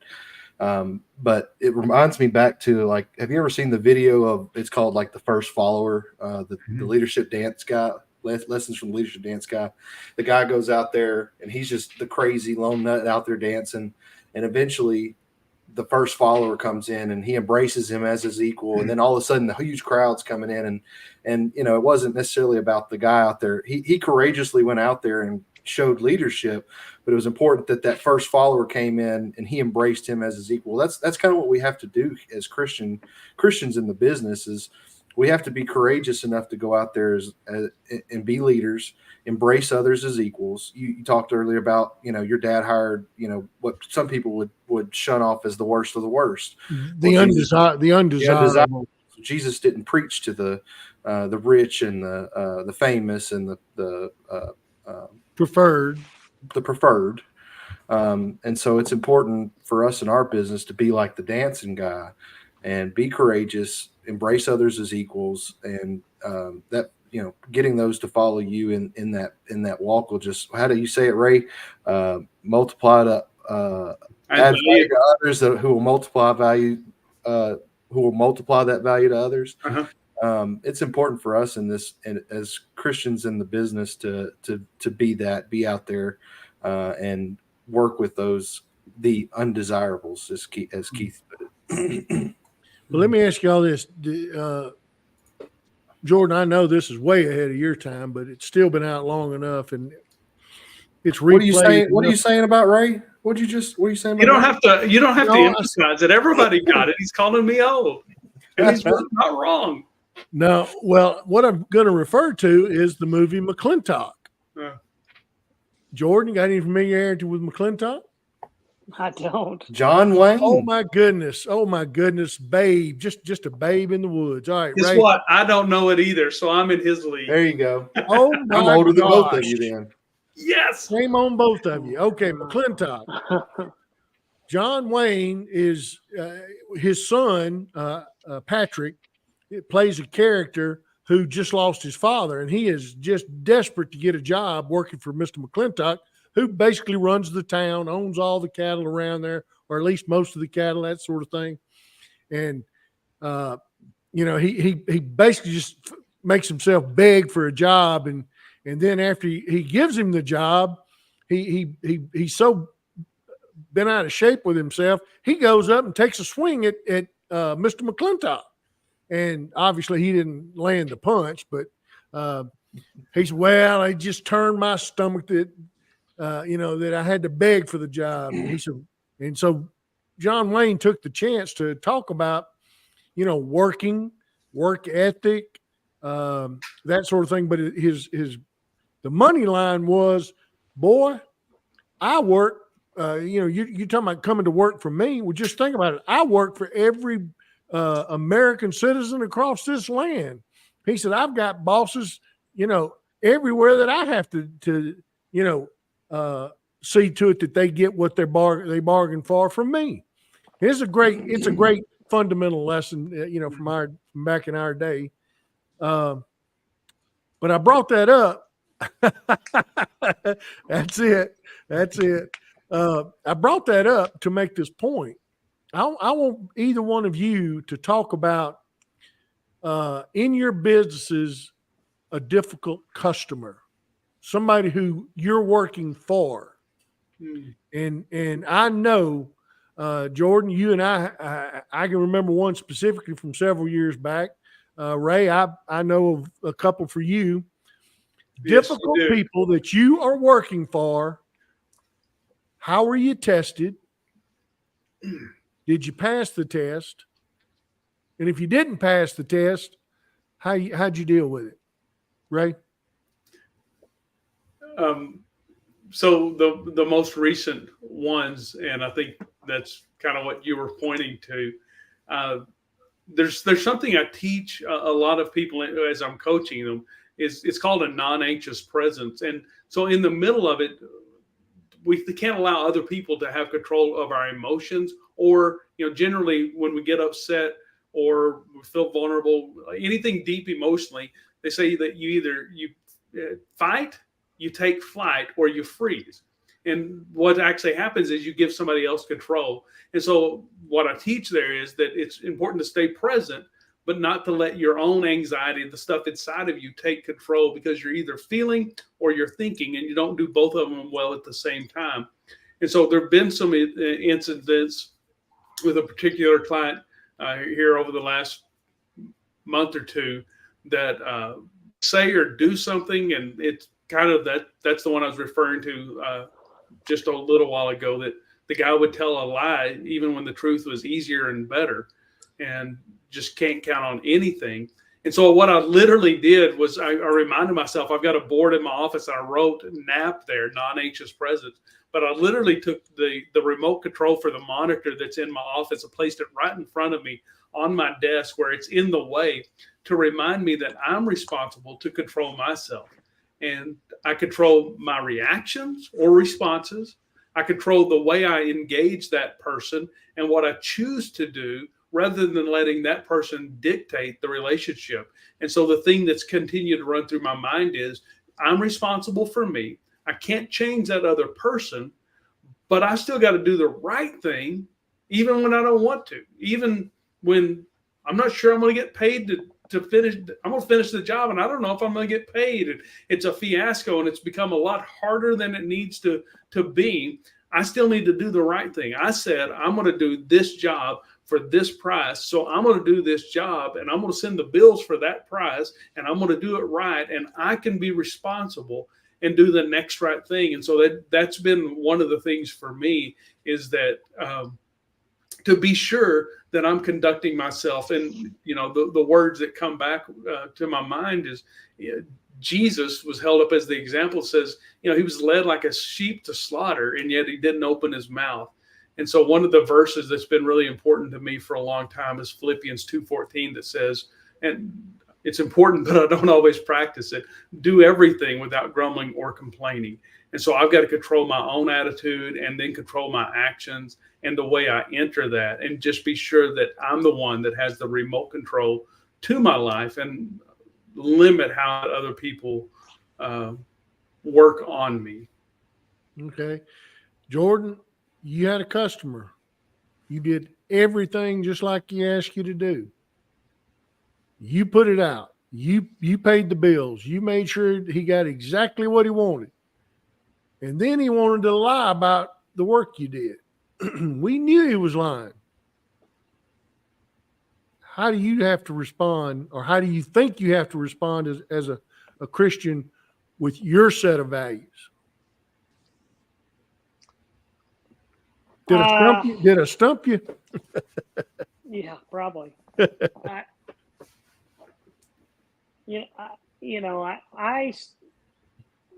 But it reminds me back to, like, have you ever seen the video of, it's called like The First Follower, the leadership dance guy, lessons from the leadership dance guy. The guy goes out there and he's just the crazy lone nut out there dancing, and eventually the first follower comes in and he embraces him as his equal. And then all of a sudden the huge crowd's coming in, and it wasn't necessarily about the guy out there. He courageously went out there and showed leadership, but it was important that first follower came in and he embraced him as his equal. That's kind of what we have to do as Christians in the business. Is we have to be courageous enough to go out there and be leaders, embrace others as equals. You talked earlier about, your dad hired, what some people would shun off as the worst of the worst. The undesirable. Jesus didn't preach to the rich and the famous and the preferred. And so it's important for us in our business to be like the dancing guy and be courageous, embrace others as equals, and that, getting those to follow you in that walk will just, how do you say it, Ray? Multiply to add value to others who will multiply that value to others. Uh-huh. It's important for us in this, and as Christians in the business, to be out there and work with the undesirables, as Keith put it. Well, let me ask y'all this, Jordan. I know this is way ahead of your time, but it's still been out long enough, and it's replayed. What are you saying about Ray? What are you saying about You don't have to emphasize it. Everybody got it. He's calling me old, and he's not wrong. No, well, what I'm going to refer to is the movie McClintock. Jordan, got any familiarity with McClintock? I don't. John Wayne. Oh my goodness, babe, just a babe in the woods. All right, Guess Ray. what? I don't know it either, so I'm in his league. There you go. Oh my I'm older than both gosh. of you then. Yes. Shame on both of you. Okay, McClintock. John Wayne is his son, Patrick. It plays a character who just lost his father, and he is just desperate to get a job working for Mr. McClintock, who basically runs the town, owns all the cattle around there, or at least most of the cattle, that sort of thing. And he basically just makes himself beg for a job, and then after he gives him the job, he's so been out of shape with himself, he goes up and takes a swing at Mr. McClintock. And obviously he didn't land the punch, but he said, well, I just turned my stomach that I had to beg for the job. And he said, and so John Wayne took the chance to talk about, working, work ethic, that sort of thing. But the money line was, boy, I work, you're talking about coming to work for me. Well, just think about it. I work for every American citizen across this land. He said, I've got bosses, everywhere that I have to see to it that they get what they bargained for from me. It's a great fundamental lesson, from back in our day. But I brought that up. That's it. I brought that up to make this point. I want either one of you to talk about in your businesses a difficult customer, somebody who you're working for. And I know, Jordan, you and I can remember one specifically from several years back. Ray, I know of a couple for you. Yes, Difficult you do. people that you are working for. How were you tested? Did you pass the test? And if you didn't pass the test, how'd you deal with it, Ray? So the most recent ones, and I think that's kind of what you were pointing to. There's something I teach a lot of people as I'm coaching them. It's called a non-anxious presence, and so in the middle of it, we can't allow other people to have control of our emotions, or generally when we get upset or we feel vulnerable, anything deep emotionally, they say that you either fight, you take flight, or you freeze. And what actually happens is you give somebody else control. And so what I teach there is that it's important to stay present, but not to let your own anxiety, the stuff inside of you, take control, because you're either feeling or you're thinking, and you don't do both of them well at the same time. And so there have been some incidents with a particular client here over the last month or two that say or do something, and it's kind of that's the one I was referring to just a little while ago, that the guy would tell a lie even when the truth was easier and better, and just can't count on anything. And so what I literally did was I reminded myself, I've got a board in my office, and I wrote NAP there, non-anxious presence. But I literally took the remote control for the monitor that's in my office and placed it right in front of me on my desk where it's in the way, to remind me that I'm responsible to control myself. And I control my reactions or responses. I control the way I engage that person and what I choose to do, rather than letting that person dictate the relationship. And so the thing that's continued to run through my mind is, I'm responsible for me. I can't change that other person, but I still got to do the right thing, even when I don't want to, even when I'm not sure I'm going to get paid to finish. I'm going to finish the job, and I don't know if I'm going to get paid. And it's a fiasco, and it's become a lot harder than it needs to be. I still need to do the right thing. I said, I'm going to do this job for this price. So I'm going to do this job, and I'm going to send the bills for that price, and I'm going to do it right. And I can be responsible and do the next right thing. And so that's been one of the things for me, is that to be sure that I'm conducting myself. And, the words that come back to my mind is, Jesus was held up as the example. Says, he was led like a sheep to slaughter, and yet he didn't open his mouth. And so one of the verses that's been really important to me for a long time is Philippians 2:14, that says, and it's important, but I don't always practice it, do everything without grumbling or complaining. And so I've got to control my own attitude, and then control my actions and the way I enter that, and just be sure that I'm the one that has the remote control to my life, and limit how other people work on me. Okay. Jordan, you had a customer. You did everything just like he asked you to do. You put it out. You paid the bills. You made sure he got exactly what he wanted. And then he wanted to lie about the work you did. We knew he was lying. How do you have to respond, or how do you think you have to respond as a Christian with your set of values? Did I stump you? Yeah, probably.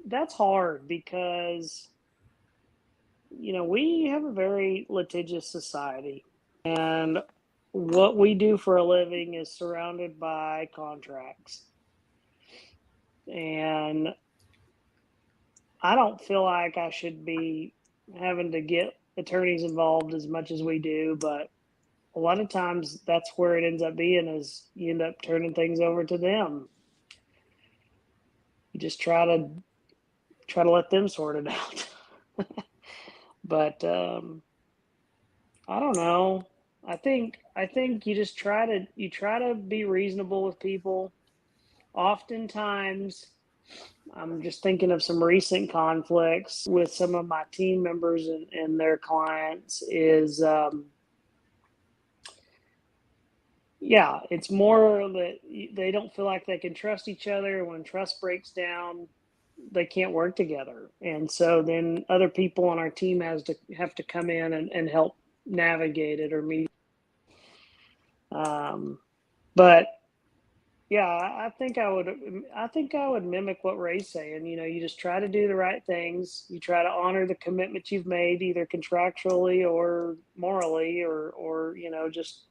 That's hard, because we have a very litigious society, and what we do for a living is surrounded by contracts. And I don't feel like I should be having to get attorneys involved as much as we do, but a lot of times that's where it ends up being, is you end up turning things over to them. You just try to let them sort it out. But I don't know. I think you just try to be reasonable with people. Oftentimes, I'm just thinking of some recent conflicts with some of my team members and their clients is, yeah, it's more that they don't feel like they can trust each other. When trust breaks down, they can't work together. And so then other people on our team have to come in and help navigate it or meet. But yeah, I think I would mimic what Ray's saying. You just try to do the right things. You try to honor the commitment you've made, either contractually or morally, or just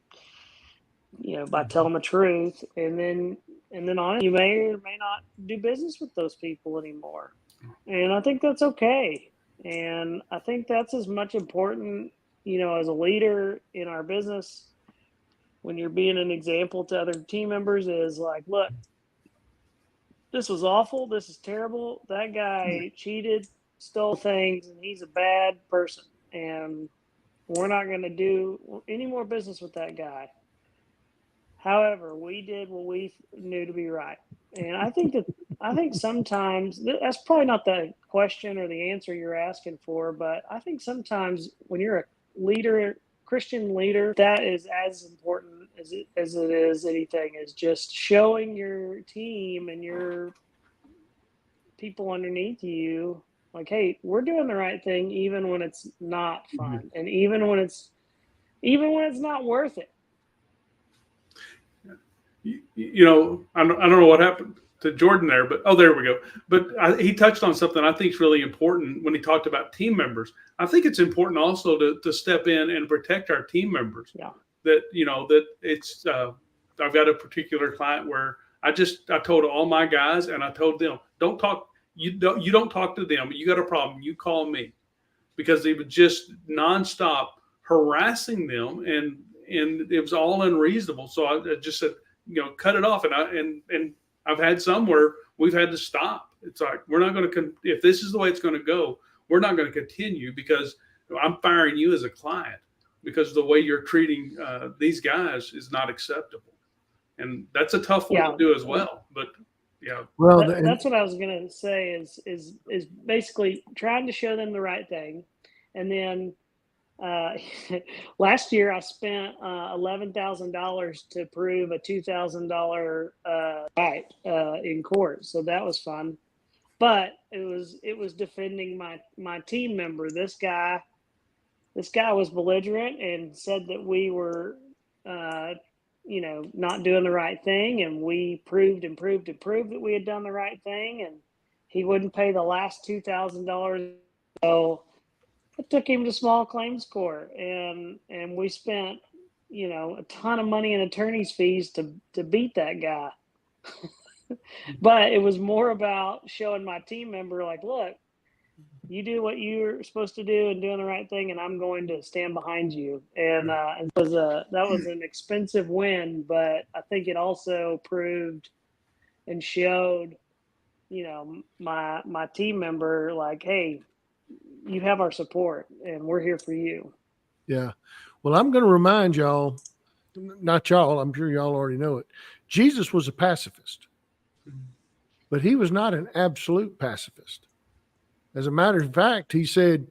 by telling the truth. And then honestly, you may or may not do business with those people anymore. And I think that's okay. And I think that's as much important, as a leader in our business, when you're being an example to other team members, is like, look, this was awful. This is terrible. That guy cheated, stole things, and he's a bad person. And we're not going to do any more business with that guy. However, we did what we knew to be right. And I think sometimes that's probably not the question or the answer you're asking for, but I think sometimes when you're a leader, Christian leader, that is as important as it is anything, is just showing your team and your people underneath you, like, hey, we're doing the right thing even when it's not fun, and even when it's not worth it. I don't know what happened to Jordan there, but there we go. But he touched on something I think is really important when he talked about team members. I think it's important also to step in and protect our team members. Yeah. That it's I've got a particular client where I told all my guys, and I told them, don't talk. You don't talk to them. You got a problem, you call me, because they were just nonstop harassing them, and it was all unreasonable. So I just said, cut it off. And I've had some where we've had to stop. It's like, we're not going to, if this is the way it's going to go, we're not going to continue, because I'm firing you as a client because the way you're treating these guys is not acceptable. And that's a tough one to do as well. But yeah. Well, that's what I was going to say is basically trying to show them the right thing. And then last year I spent $11,000 to prove a $2,000 right in court, so that was fun. But it was defending my team member. This guy was belligerent and said that we were not doing the right thing, and we proved that we had done the right thing, and he wouldn't pay the last $2,000. So I took him to small claims court, and we spent, a ton of money in attorney's fees to beat that guy. But it was more about showing my team member, like, look, you do what you're supposed to do and doing the right thing, and I'm going to stand behind you. And that was an expensive win, but I think it also proved and showed, my team member, like, hey, you have our support, and we're here for you. Yeah. Well, I'm going to remind y'all, not y'all, I'm sure y'all already know it. Jesus was a pacifist, but he was not an absolute pacifist. As a matter of fact, he said,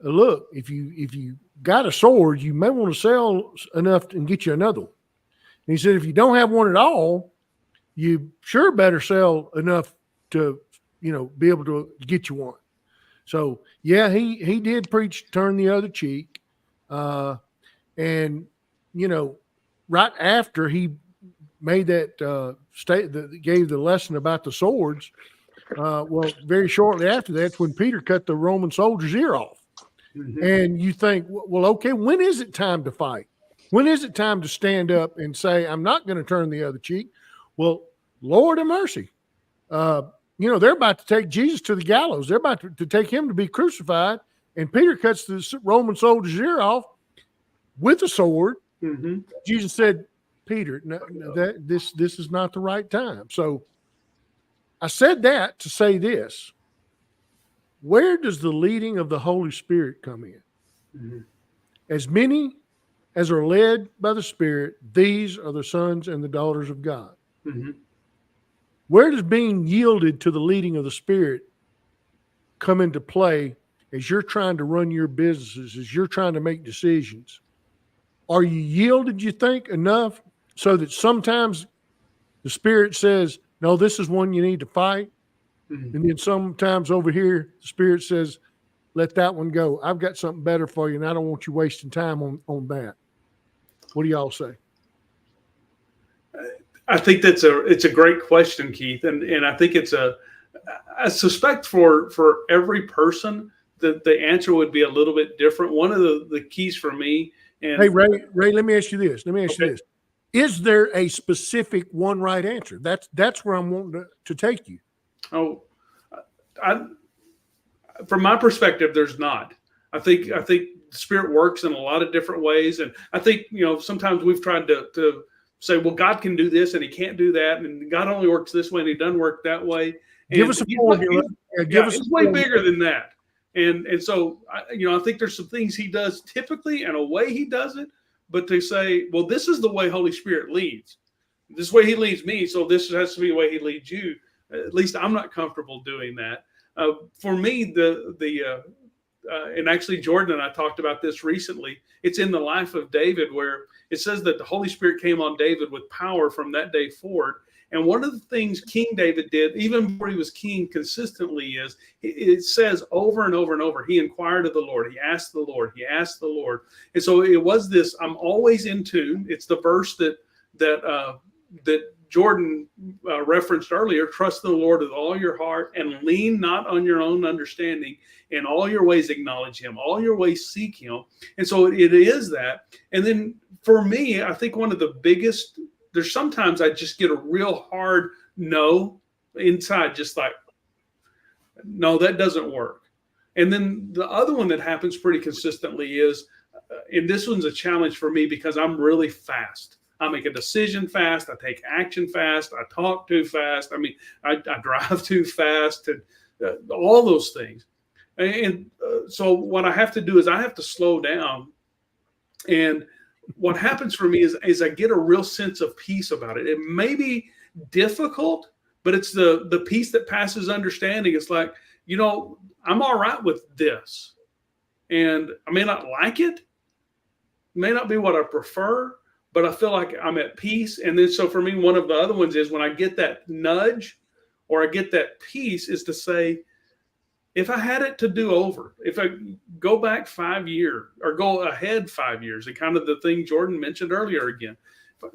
look, if you got a sword, you may want to sell enough and get you another one. And he said, if you don't have one at all, you sure better sell enough to, be able to get you one. So yeah, he did preach turn the other cheek. And right after he made that gave the lesson about the swords, well, very shortly after that's when Peter cut the Roman soldier's ear off. Mm-hmm. And you think, well, okay, when is it time to fight? When is it time to stand up and say, I'm not going to turn the other cheek? Well, Lord have mercy. they're about to take Jesus to the gallows. They're about to take him to be crucified. And Peter cuts the Roman soldier's ear off with a sword. Mm-hmm. Jesus said, Peter, no, this is not the right time. So I said that to say this. Where does the leading of the Holy Spirit come in? Mm-hmm. As many as are led by the Spirit, these are the sons and the daughters of God. Mm-hmm. Where does being yielded to the leading of the Spirit come into play as you're trying to run your businesses, as you're trying to make decisions? Are you yielded, you think, enough so that sometimes the Spirit says, no, this is one you need to fight? Mm-hmm. And then sometimes over here, the Spirit says, let that one go. I've got something better for you, and I don't want you wasting time on that. What do y'all say? I think it's a great question, Keith, and I think I suspect for every person that the answer would be a little bit different. One of the keys for me, and hey Ray, let me ask you this. Is there a specific one right answer? That's where I'm wanting to take you. Oh, from my perspective, there's not. I think the Spirit works in a lot of different ways, and I think sometimes we've tried to say, well, God can do this and He can't do that, and God only works this way and He doesn't work that way. Give us a formula. It's way bigger than that. And so I think there's some things He does typically and a way He does it, but to say, well, this is the way Holy Spirit leads. This way He leads me, so this has to be the way He leads you. At least I'm not comfortable doing that. For me, and actually Jordan and I talked about this recently. It's in the life of David where it says that the Holy Spirit came on David with power from that day forward. And one of the things King David did, even before he was king consistently, is it says over and over and over, he inquired of the Lord. He asked the Lord. He asked the Lord. And so it was this, I'm always in tune. It's the verse that Jordan referenced earlier, trust in the Lord with all your heart and lean not on your own understanding. In all your ways acknowledge Him. All your ways seek Him. And so it is that. And then for me, I think one of the biggest, there's sometimes I just get a real hard no inside, just like, no, that doesn't work. And then the other one that happens pretty consistently is, and this one's a challenge for me because I'm really fast. I make a decision fast. I take action fast. I talk too fast. I mean, I drive too fast, and all those things. And so what I have to do is I have to slow down. And what happens for me is I get a real sense of peace about it. It may be difficult, but it's the peace that passes understanding. It's like, I'm all right with this. And I may not like it. It may not be what I prefer, but I feel like I'm at peace. And then so for me, one of the other ones is when I get that nudge or I get that peace is to say, if I had it to do over, if I go back 5 years or go ahead 5 years, and kind of the thing Jordan mentioned earlier again,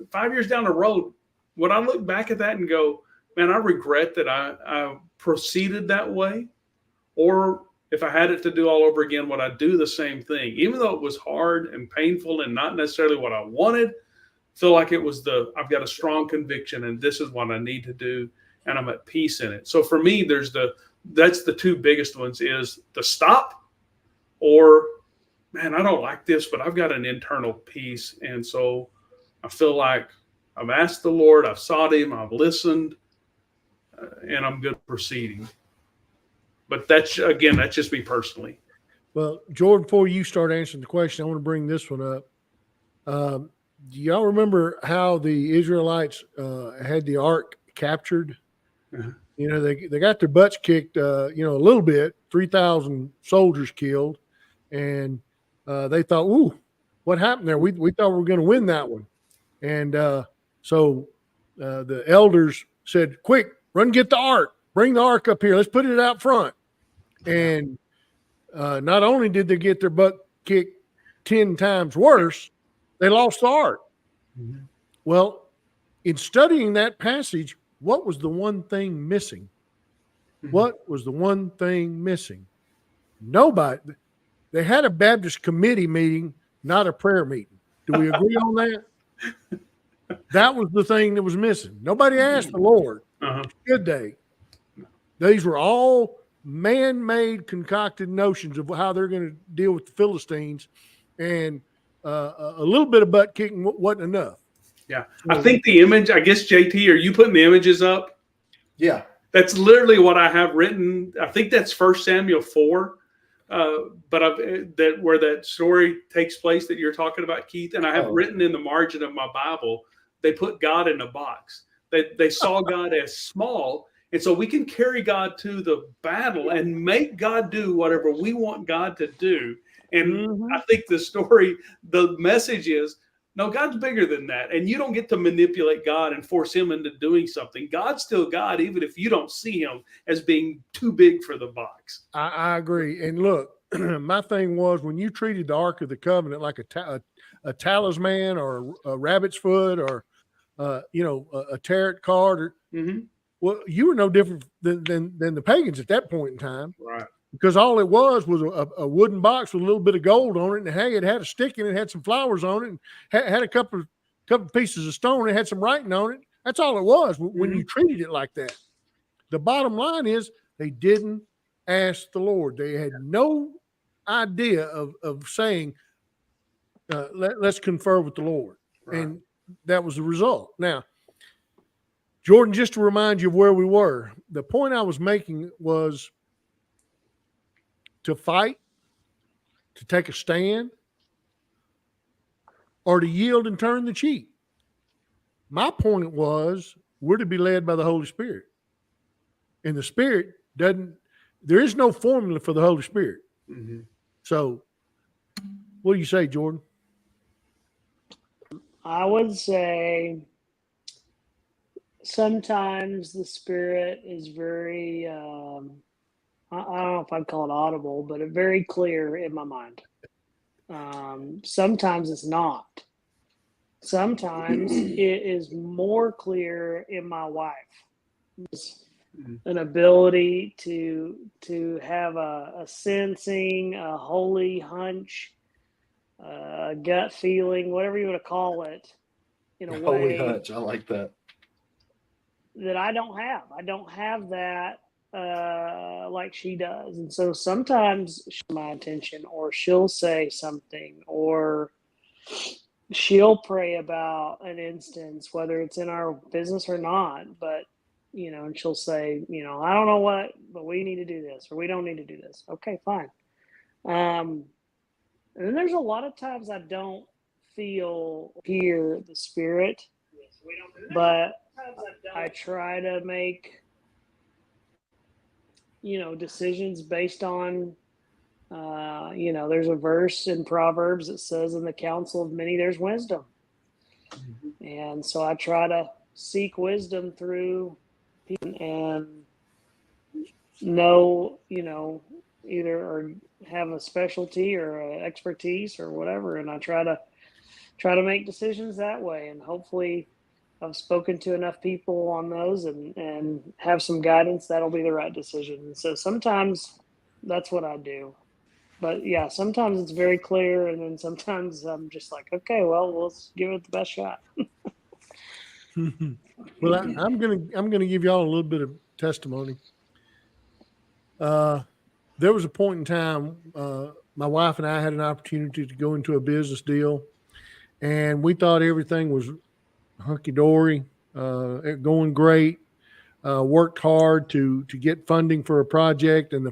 5 years down the road, would I look back at that and go, man, I regret that I proceeded that way? Or if I had it to do all over again, would I do the same thing? Even though it was hard and painful and not necessarily what I wanted, feel like it was I've got a strong conviction and this is what I need to do and I'm at peace in it. So for me, that's the two biggest ones is the stop or, man, I don't like this, but I've got an internal peace. And so I feel like I've asked the Lord, I've sought Him, I've listened, and I'm good proceeding. But that's just me personally. Well, Jordan, before you start answering the question, I want to bring this one up. Do y'all remember how the Israelites had the ark captured? Uh-huh. They got their butts kicked, a little bit, 3,000 soldiers killed. And they thought, ooh, what happened there? We thought we were going to win that one. And so the elders said, quick, run, get the ark. Bring the ark up here. Let's put it out front. And not only did they get their butt kicked 10 times worse, they lost the ark. Mm-hmm. Well, in studying that passage, what was the one thing missing? Mm-hmm. What was the one thing missing? Nobody. They had a Baptist committee meeting, not a prayer meeting. Do we agree on that? That was the thing that was missing. Nobody asked the Lord, should they? These were all man-made, concocted notions of how they're going to deal with the Philistines, and a little bit of butt kicking wasn't enough. Yeah, I think the image. I guess JT, are you putting the images up? Yeah, that's literally what I have written. I think that's 1 Samuel 4, but that where that story takes place that you're talking about, Keith. And I have written in the margin of my Bible, they put God in a box. They saw God as small. And so we can carry God to the battle and make God do whatever we want God to do. And I think the story, the message is, no, God's bigger than that. And you don't get to manipulate God and force him into doing something. God's still God, even if you don't see him as being too big for the box. I agree. And look, my thing was, when you treated the Ark of the Covenant like a talisman or a rabbit's foot or a tarot card, or well, you were no different than the pagans at that point in time, right? Because all it was a wooden box with a little bit of gold on it, and hey, it had a stick in it, had some flowers on it, and had a couple pieces of stone, and had some writing on it. That's all it was when you treated it like that. The bottom line is they didn't ask the Lord. They had no idea of saying, let's confer with the Lord, right. And that was the result. Now, Jordan, just to remind you of where we were, the point I was making was to fight, to take a stand, or to yield and turn the cheek. My point was we're to be led by the Holy Spirit. And the Spirit there is no formula for the Holy Spirit. So what do you say, Jordan? I would say sometimes the Spirit is very, I don't know if I'd call it audible, but very clear in my mind. Sometimes it's not. Sometimes it is more clear in my wife. An ability to have a sensing, a holy hunch, a gut feeling, whatever you want to call it, in a holy way hunch. I like that. That I don't have. I don't have that like she does. And so sometimes my attention, or she'll say something, or she'll pray about an instance, whether it's in our business or not, but and she'll say, I don't know what, but we need to do this, or we don't need to do this. Okay, fine. And then there's a lot of times I don't hear the Spirit, but I try to make, decisions based on, there's a verse in Proverbs that says, in the counsel of many, there's wisdom. And so I try to seek wisdom through people and know, either or have a specialty or an expertise or whatever. And I try to make decisions that way. And hopefully I've spoken to enough people on those and have some guidance. That'll be the right decision. And so sometimes that's what I do. But yeah, sometimes it's very clear. And then sometimes I'm just like, okay, well, let's give it the best shot. Well, I'm gonna give y'all a little bit of testimony. There was a point in time, my wife and I had an opportunity to go into a business deal, and we thought everything was hunky-dory, going great. Worked hard to get funding for a project, and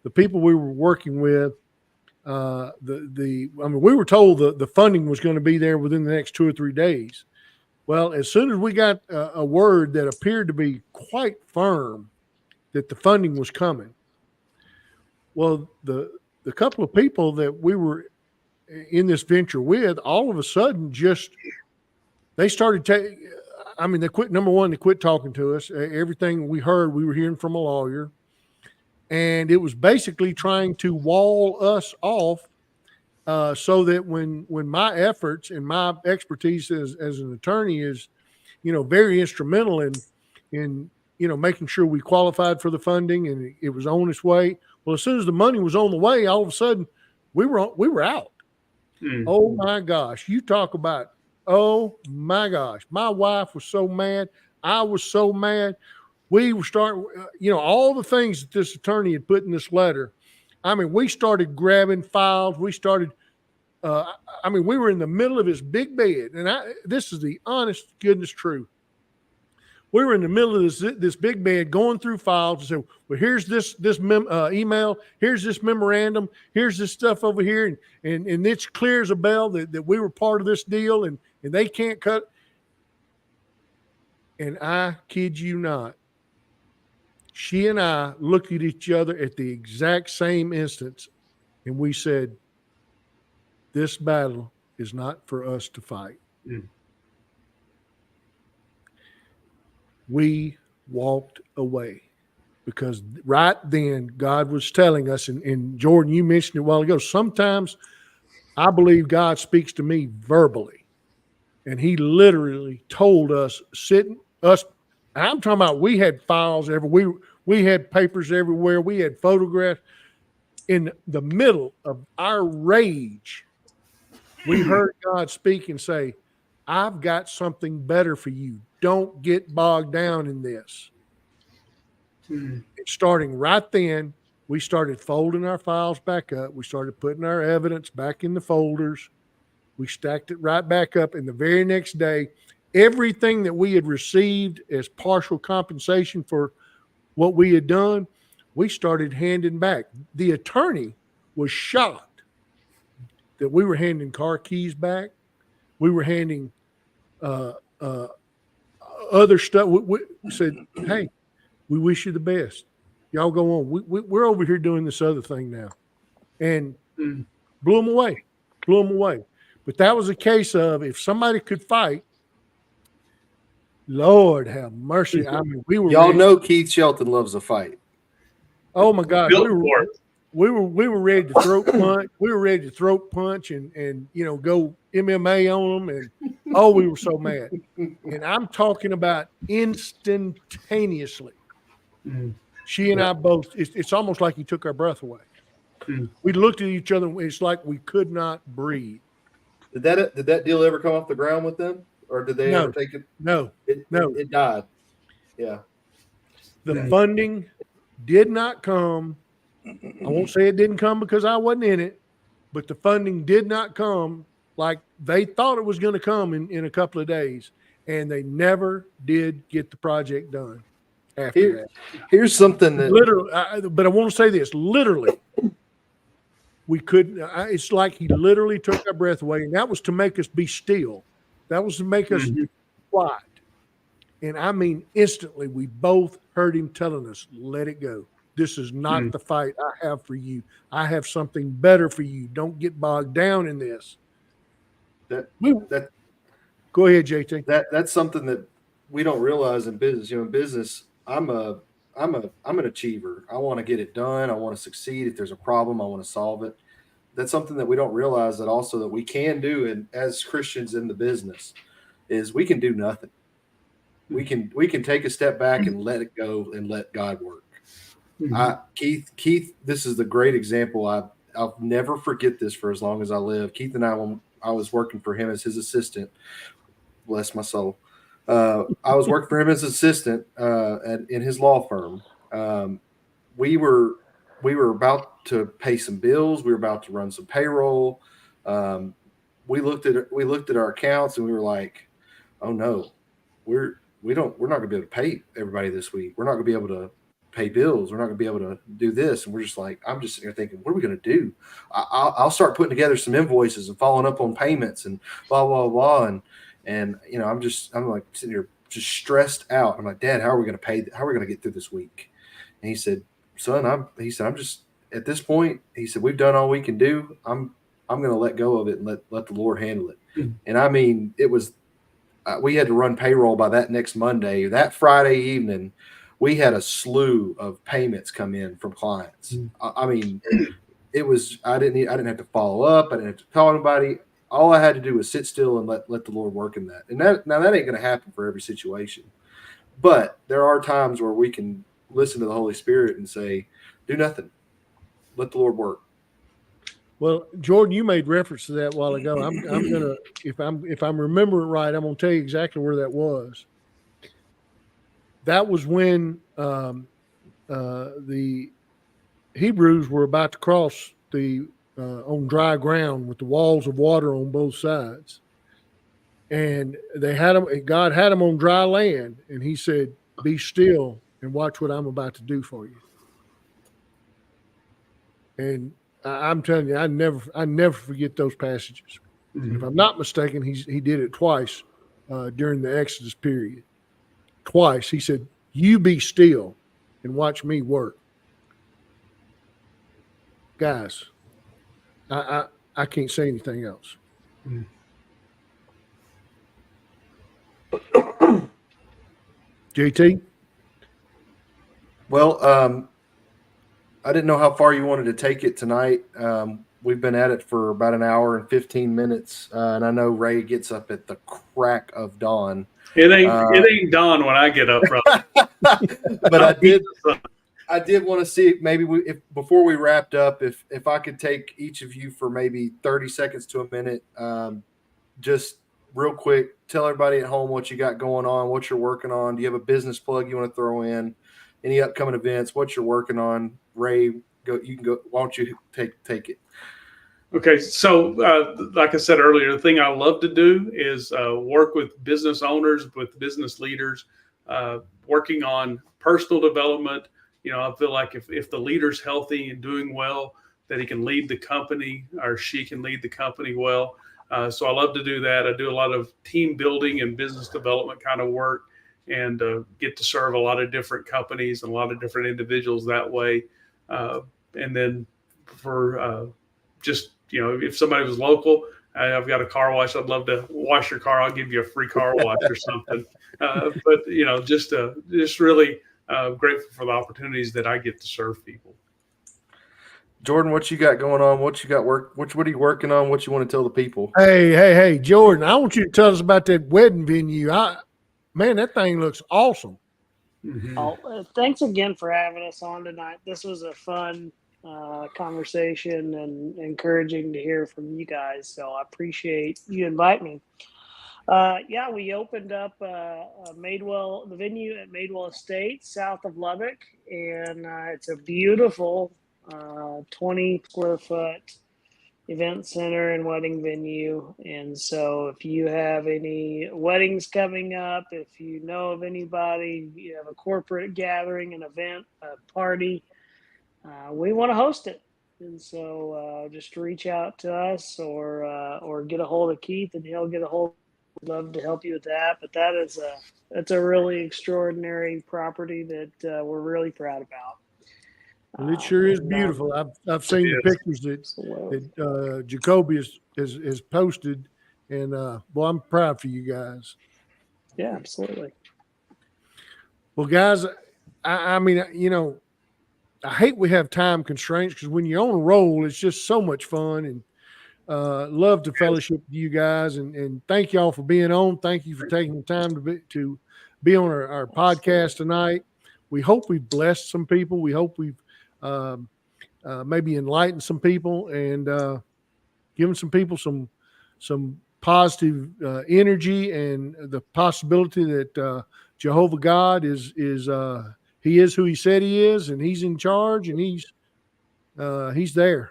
the people we were working with, we were told the funding was going to be there within the next 2 or 3 days. Well, as soon as we got a word that appeared to be quite firm that the funding was coming, well, the couple of people that we were in this venture with, all of a sudden, they started they quit. Number one, they quit talking to us. Everything we heard, we were hearing from a lawyer, and it was basically trying to wall us off. So that when my efforts and my expertise as an attorney is, very instrumental in making sure we qualified for the funding and it was on its way. Well, as soon as the money was on the way, all of a sudden we were out. Oh my gosh! You talk about, oh my gosh! My wife was so mad. I was so mad. we were starting, all the things that this attorney had put in this letter. I mean, we started grabbing files. We started, we were in the middle of his big bed. And this is the honest goodness truth. We were in the middle of this big bed going through files and said, well, here's this email, here's this memorandum, here's this stuff over here. And it's clear as a bell that we were part of this deal and they can't cut. And I kid you not, she and I looked at each other at the exact same instance, and we said, this battle is not for us to fight. Mm. We walked away because right then God was telling us, and Jordan, you mentioned it a while ago, sometimes I believe God speaks to me verbally, and he literally told us, I'm talking about we had files everywhere. We had papers everywhere. We had photographs. In the middle of our rage, we heard God speak and say, I've got something better for you. Don't get bogged down in this. Mm-hmm. Starting right then, we started folding our files back up. We started putting our evidence back in the folders. We stacked it right back up. And the very next day, everything that we had received as partial compensation for what we had done, we started handing back. The attorney was shocked that we were handing car keys back. We were handing other stuff. We said, hey, we wish you the best. Y'all go on. We're over here doing this other thing now. And blew them away. But that was a case of if somebody could fight, Lord have mercy. I mean, we were. Y'all know Keith Shelton loves a fight. Oh my God, we were ready to throat punch. We were ready to throat punch and go MMA on them, and we were so mad. And I'm talking about instantaneously. Mm. She and I both. It's almost like he took our breath away. Mm. We looked at each other. It's like we could not breathe. Did that deal ever come off the ground with them? Or did they ever take it? No. It died. Yeah. The funding did not come. I won't say it didn't come because I wasn't in it, but the funding did not come like they thought it was going to come in a couple of days, and they never did get the project done after that. Here's something that literally, but I want to say this, literally, we couldn't. It's like he literally took our breath away, and that was to make us be still. That was to make us quiet. And I mean, instantly, we both heard him telling us, let it go. This is not the fight I have for you. I have something better for you. Don't get bogged down in this. Go ahead, JT. That's something that we don't realize in business. In business, I'm an achiever. I want to get it done. I want to succeed. If there's a problem, I want to solve it. That's something that we don't realize that also that we can do, and as Christians in the business, is we can do nothing. We can take a step back and let it go and let God work. Keith, this is the great example. I'll never forget this for as long as I live. Keith and I was working for him as his assistant. Bless my soul. I was working for him as assistant in his law firm. We were about to pay some bills. We were about to run some payroll. We looked at our accounts and we were like, "Oh no, we're not going to be able to pay everybody this week. We're not going to be able to pay bills. We're not going to be able to do this." And we're just like, I'm just sitting here thinking, what are we going to do? I'll start putting together some invoices and following up on payments and blah blah blah. And I'm like sitting here just stressed out. I'm like, Dad, how are we going to pay? How are we going to get through this week? And he said, son, I'm just at this point. He said, we've done all we can do. I'm going to let go of it and let the Lord handle it. Mm-hmm. And I mean, it was. We had to run payroll by that next Monday. That Friday evening, we had a slew of payments come in from clients. I mean, it was. I didn't have to follow up. I didn't have to call anybody. All I had to do was sit still and let the Lord work in that. And that ain't going to happen for every situation. But there are times where we can listen to the Holy Spirit and say, "Do nothing. Let the Lord work." Well, Jordan, you made reference to that a while ago. I'm gonna, if I'm remembering right, I'm gonna tell you exactly where that was. that was when the Hebrews were about to cross the on dry ground with the walls of water on both sides. And they had them, God had them on dry land, and he said, "Be still and watch what I'm about to do for you." And I'm telling you, I never forget those passages. Mm-hmm. If I'm not mistaken, he did it twice during the Exodus period. Twice he said, "You be still and watch me work." Guys, I can't say anything else. Mm-hmm. JT? Well, I didn't know how far you wanted to take it tonight. We've been at it for about an hour and 15 minutes, and I know Ray gets up at the crack of dawn. It ain't dawn when I get up, brother. But I did want to see maybe if before we wrapped up, if I could take each of you for maybe 30 seconds to a minute, just real quick, tell everybody at home what you got going on, what you're working on. Do you have a business plug you want to throw in? Any upcoming events? What you're working on? Ray, go. You can go. Why don't you take it? Okay, so like I said earlier, the thing I love to do is work with business owners, with business leaders, working on personal development. You know, I feel like if the leader's healthy and doing well, that he can lead the company or she can lead the company well. So I love to do that. I do a lot of team building and business development kind of work, and get to serve a lot of different companies and a lot of different individuals that way. And then for just, you know, if somebody was local, I've got a car wash. I'd love to wash your car. I'll give you a free car wash or something. But, you know, just really grateful for the opportunities that I get to serve people. Jordan, what you got going on? What you got what are you working on? What you want to tell the people? Hey, Jordan, I want you to tell us about that wedding venue. Man, that thing looks awesome. Mm-hmm. Thanks again for having us on tonight. This was a fun conversation and encouraging to hear from you guys. So I appreciate you inviting me. Yeah, we opened up Madewell, the venue at Madewell Estate, south of Lubbock, and it's a beautiful 20 square foot event center and wedding venue. And so if you have any weddings coming up, if you know of anybody, you have a corporate gathering, an event, a party, we want to host it. And so just reach out to us or get a hold of Keith and he'll get a hold. We'd love to help you with that. But that's a really extraordinary property that we're really proud about. Well, it sure is beautiful. I've seen the pictures that Jacoby has posted, and boy, I'm proud for you guys. Yeah, absolutely. Well, guys, I mean, you know, I hate we have time constraints because when you're on a roll, it's just so much fun, and love to fellowship with you guys, and thank y'all for being on. Thank you for taking the time to be on our podcast tonight. We hope we've blessed some people. We hope we've maybe enlighten some people and given some people some positive energy and the possibility that Jehovah God is he is who he said he is, and he's in charge, and he's there.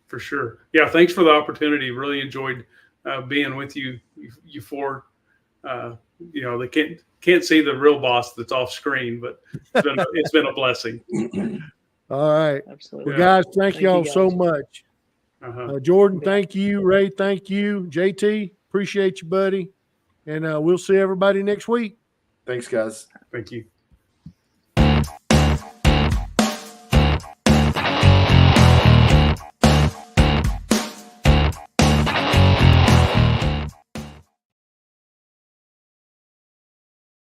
For sure. Yeah. Thanks for the opportunity. Really enjoyed being with you four. You know, they can't see the real boss that's off screen, but it's been a blessing. All right. Absolutely. Well, guys, thank y'all so much. Jordan, thank you. Ray, thank you. JT, appreciate you, buddy. And we'll see everybody next week. Thanks, guys. Thank you.